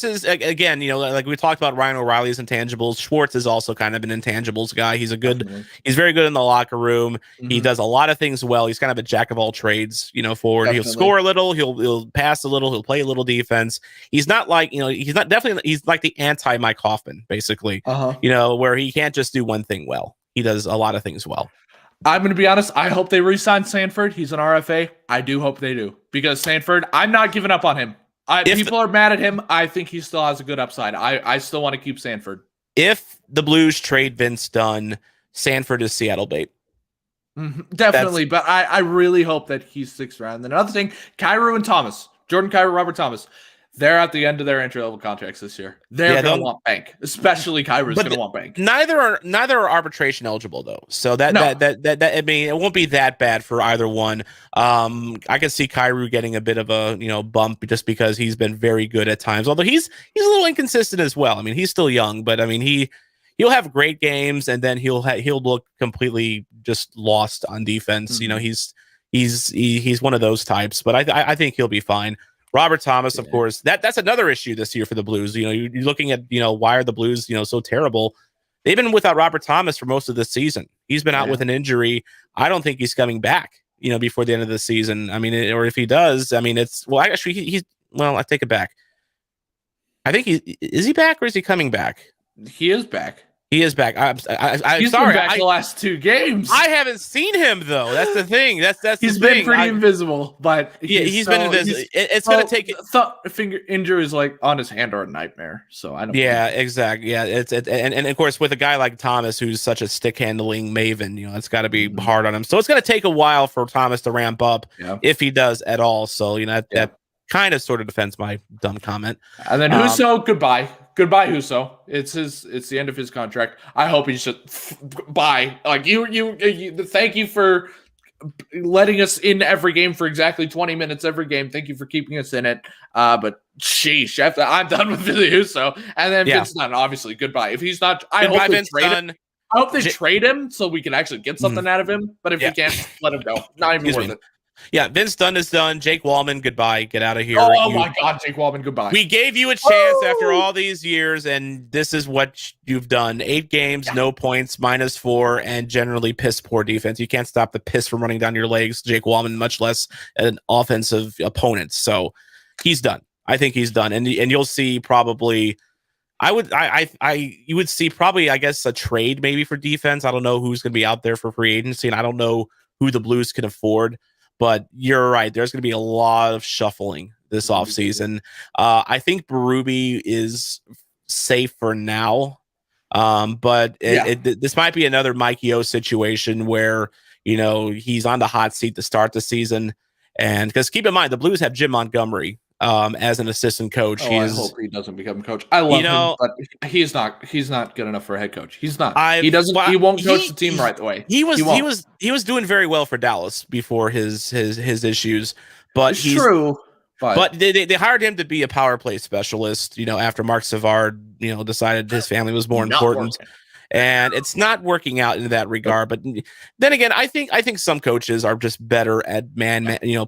is again, like we talked about Ryan O'Reilly's intangibles. Schwartz is also kind of an intangibles guy. He's very good in the locker room. He does a lot of things well. He's kind of a jack of all trades, forward. Definitely. He'll score a little, he'll pass a little, he'll play a little defense. He's not like, he's like the anti Mike Hoffman, basically. Where he can't just do one thing well. He does a lot of things well. I'm going to be honest. I hope they re-sign Sanford. He's an RFA. I do hope they do, because Sanford, I'm not giving up on him. People are mad at him. I think he still has a good upside. I still want to keep Sanford. If the Blues trade Vince Dunn, Sanford is Seattle bait. Definitely, but I really hope that he sticks around. And then another thing, Jordan Kyrou, Robert Thomas, they're at the end of their entry-level contracts this year. They're going to want bank, especially Kyrou's going to want bank. Neither are arbitration eligible though, so that I mean, it won't be that bad for either one. I can see Kyrou getting a bit of a bump just because he's been very good at times, although he's a little inconsistent as well. I mean, he's still young, but I mean he'll have great games, and then he'll look completely just lost on defense. You know, he's one of those types, but I think he'll be fine. Robert Thomas, of course, that's another issue this year for the Blues. You know, you're looking at, why are the Blues, so terrible? They've been without Robert Thomas for most of the season. He's been out with an injury. I don't think he's coming back, before the end of the season. I mean, or if he does, I mean, I take it back. I think is he back or is he coming back? He is back. He is back. I'm He's sorry. Been back the last 2 games. I haven't seen him though. That's the thing. He's been pretty invisible, but he's been invisible. It's going to take finger injuries like on his hand are a nightmare. So I don't. Yeah, exactly. Yeah, and of course with a guy like Thomas who's such a stick handling maven, it's got to be hard on him. So it's going to take a while for Thomas to ramp up if he does at all. So that kind of sort of defends my dumb comment. And then Husso, goodbye. Goodbye, Husso. It's the end of his contract. I hope he should bye. Like you thank you for letting us in every game for exactly 20 minutes every game. Thank you for keeping us in it. But sheesh, I'm done with Billy Husso. And then Vince Dunn, obviously, goodbye. If he's not, I hope they trade him. I hope they trade him so we can actually get something out of him. But if we can't, let him go. Not even worth it. Yeah, Vince Dunn is done. Jake Wallman, goodbye. Get out of here. Oh my God, Jake Wallman, goodbye. We gave you a chance after all these years, and this is what you've done. 8 games, no points, -4, and generally piss poor defense. You can't stop the piss from running down your legs, Jake Wallman, much less an offensive opponent. So he's done. I think he's done, and you'll see probably. You would see probably, I guess, a trade maybe for defense. I don't know who's going to be out there for free agency, and I don't know who the Blues can afford. But you're right. There's going to be a lot of shuffling this offseason. I think Berube is safe for now. But this might be another Mike Yeo situation where, he's on the hot seat to start the season. And because keep in mind, the Blues have Jim Montgomery as an assistant coach. I hope he doesn't become coach. I love him, but he's not good enough for a head coach. He's not. He won't coach the team right away. He was doing very well for Dallas before his issues, but it's true. But they hired him to be a power play specialist, after Mark Savard, decided his family was more important. And it's not working out in that regard. But then again, I think some coaches are just better at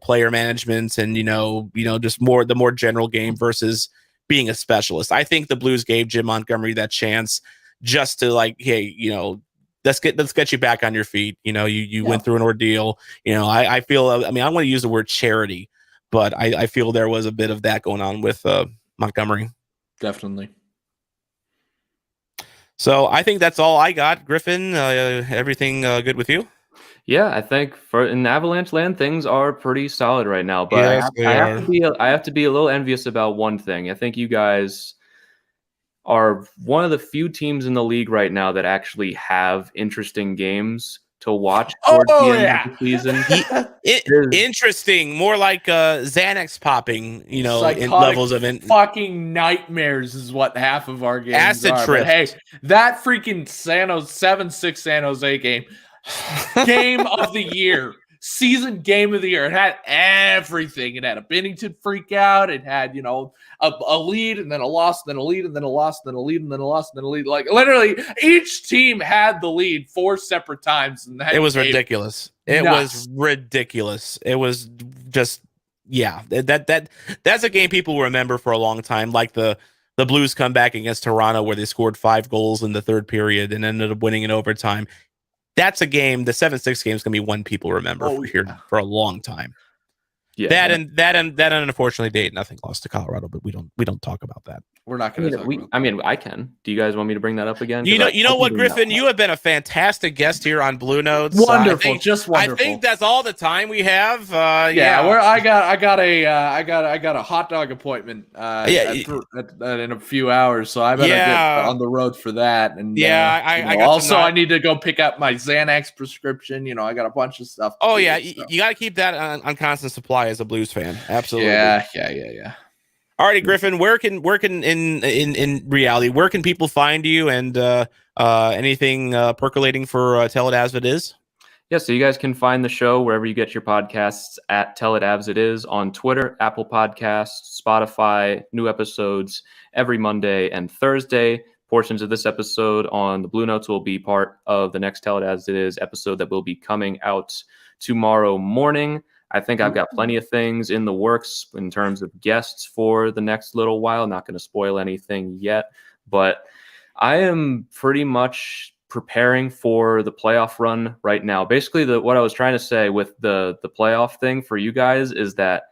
player management and just the more general game versus being a specialist. I think the Blues gave Jim Montgomery that chance just to let's get you back on your feet. You went through an ordeal. I feel. I want to use the word charity, but I feel there was a bit of that going on with Montgomery. Definitely. So I think that's all I got. Griffin, everything good with you? Yeah, I think in Avalanche land, things are pretty solid right now. But I have to be a little envious about one thing. I think you guys are one of the few teams in the league right now that actually have interesting games to watch towards the end of the season. Interesting, more like Xanax popping, in levels of fucking nightmares is what half of our games acid are. trip. Hey, that freaking 7-6 San Jose game of the year, season game of the year. It had everything. It had a Binnington freak out. It had, a lead and then a loss, then a lead and then a loss, then a lead and then a loss, then a lead. Like literally each team had the lead 4 separate times. And it was ridiculous. It was ridiculous. It was just, that's a game people will remember for a long time. Like the Blues come back against Toronto where they scored 5 goals in the third period and ended up winning in overtime. That's a game. The 7-6 game is going to be one people remember for a long time. Yeah, that unfortunately they 8-0 lost to Colorado, but we don't talk about that. We're not going to. I can. Do you guys want me to bring that up again? You know what, Griffin? You have been a fantastic guest here on Bluenotes. Wonderful, just wonderful. I think that's all the time we have. Where I got a hot dog appointment. In a few hours, so I better get on the road for that. And I need to go pick up my Xanax prescription. I got a bunch of stuff. Oh yeah, you got to keep that on constant supply as a Blues fan. Absolutely. Yeah. Alrighty, Griffin, where can in reality, where can people find you and anything percolating for Tell It Avs It Is? Yeah, so you guys can find the show wherever you get your podcasts at Tell It Avs It Is on Twitter, Apple Podcasts, Spotify, new episodes every Monday and Thursday. portions of this episode on the Bluenotes will be part of the next Tell It As It Is episode that will be coming out tomorrow morning. I think I've got plenty of things in the works in terms of guests for the next little while. Not going to spoil anything yet, but I am pretty much preparing for the playoff run right now. Basically, what I was trying to say with the playoff thing for you guys is that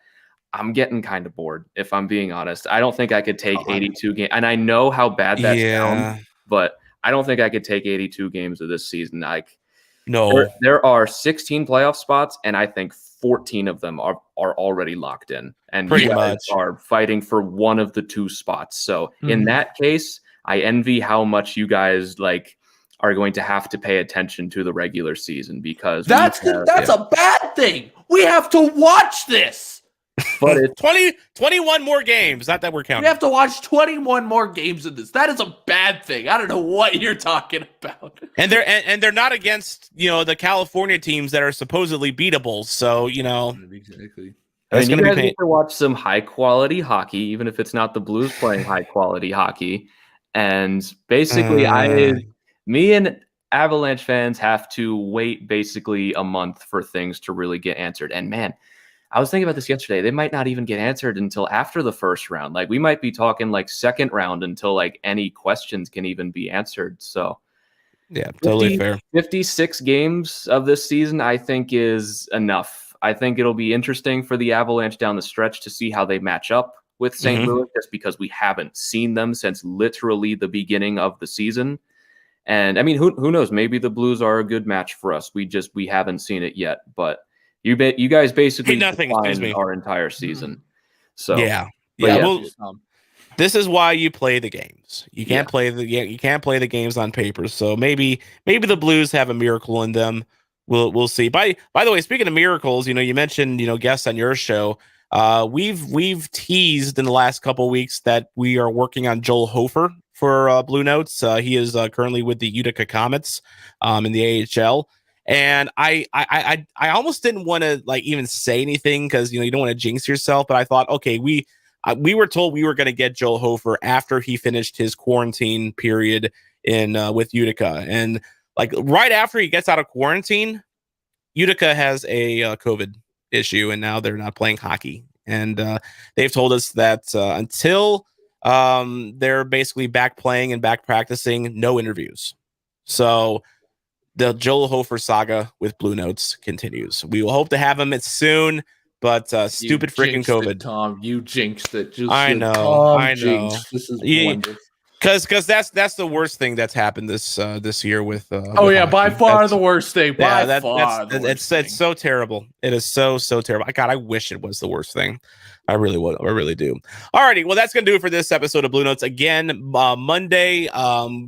I'm getting kind of bored, if I'm being honest. I don't think I could take 82 games. And I know how bad that sounds, but I don't think I could take 82 games of this season. Like, no, there are 16 playoff spots, and I think 14 of them are already locked in. And pretty you guys much are fighting for one of the two spots. So in that case, I envy how much you guys are going to have to pay attention to the regular season, because that's a bad thing. We have to watch this. But it's 21 more games. Not that we're counting. We have to watch 21 more games of this. That is a bad thing. I don't know what you're talking about. And they're not against, the California teams that are supposedly beatable. So, Exactly. I mean, you guys need to watch some high quality hockey, even if it's not the Blues playing high quality hockey. And basically, me and Avalanche fans have to wait basically a month for things to really get answered. And man, I was thinking about this yesterday. They might not even get answered until after the first round. We might be talking second round until any questions can even be answered. So yeah, totally fair. 56 games of this season, I think, is enough. I think it'll be interesting for the Avalanche down the stretch to see how they match up with St. Louis, just because we haven't seen them since literally the beginning of the season. And I mean, who knows? Maybe the Blues are a good match for us. We haven't seen it yet, but you guys basically defined our entire season. So yeah. Well, this is why you play the games. You can't play the games on paper. So maybe the Blues have a miracle in them. We'll see. By the way, speaking of miracles, you mentioned guests on your show. We've teased in the last couple of weeks that we are working on Joel Hofer for Bluenotes. He is currently with the Utica Comets in the AHL. And I almost didn't want to even say anything because you don't want to jinx yourself. But I thought, okay, we were told we were going to get Joel Hofer after he finished his quarantine period in with Utica, and right after he gets out of quarantine, Utica has a COVID issue, and now they're not playing hockey. And they've told us that until they're basically back playing and back practicing, no interviews. So the Joel Hofer saga with Bluenotes continues. We will hope to have him soon, but stupid freaking COVID. Tom, you jinxed it. I know. This is wonderful. Because that's the worst thing that's happened this year with. By far the worst thing. It's so terrible. It is so terrible. God, I wish it was the worst thing. I really would. I really do. Alrighty, well, that's gonna do it for this episode of Bluenotes. Again, Monday,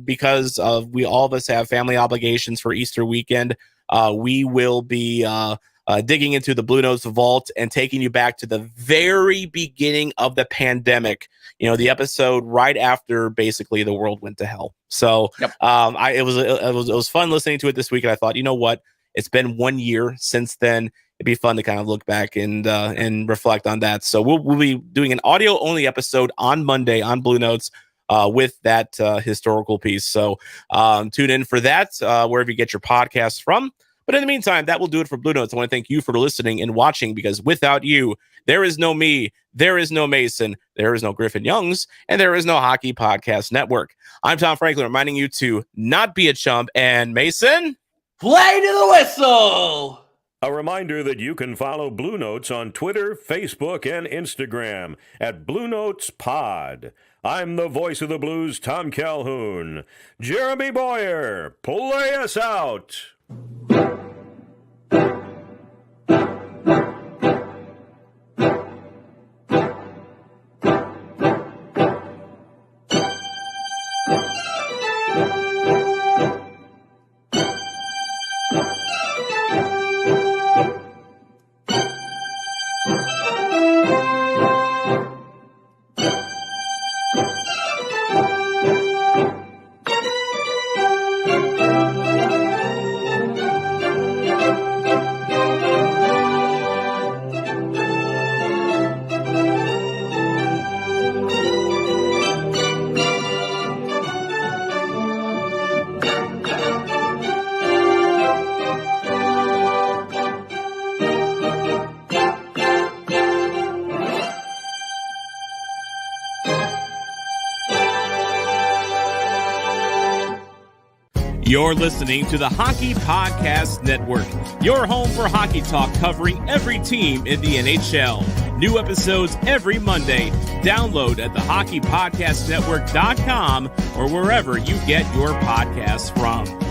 because we all of us have family obligations for Easter weekend. We will be digging into the Bluenotes vault and taking you back to the very beginning of the pandemic. The episode right after basically the world went to hell. So it was fun listening to it this week, and I thought, you know what? It's been 1 year since then. It'd be fun to kind of look back and reflect on that. So we'll be doing an audio only episode on Monday on Bluenotes with that historical piece. So tune in for that wherever you get your podcasts from. But in the meantime, that will do it for Bluenotes. I want to thank you for listening and watching, because without you, there is no me, there is no Mason, there is no Griffin Youngs, and there is no Hockey Podcast Network. I'm Tom Franklin, reminding you to not be a chump. And Mason, play to the whistle. A reminder that you can follow Bluenotes on Twitter, Facebook, and Instagram at Bluenotes Pod. I'm the voice of the Blues, Tom Calhoun. Jeremy Boyer, play us out. You're listening to the Hockey Podcast Network, your home for hockey talk covering every team in the NHL. New episodes every Monday. Download at thehockeypodcastnetwork.com or wherever you get your podcasts from.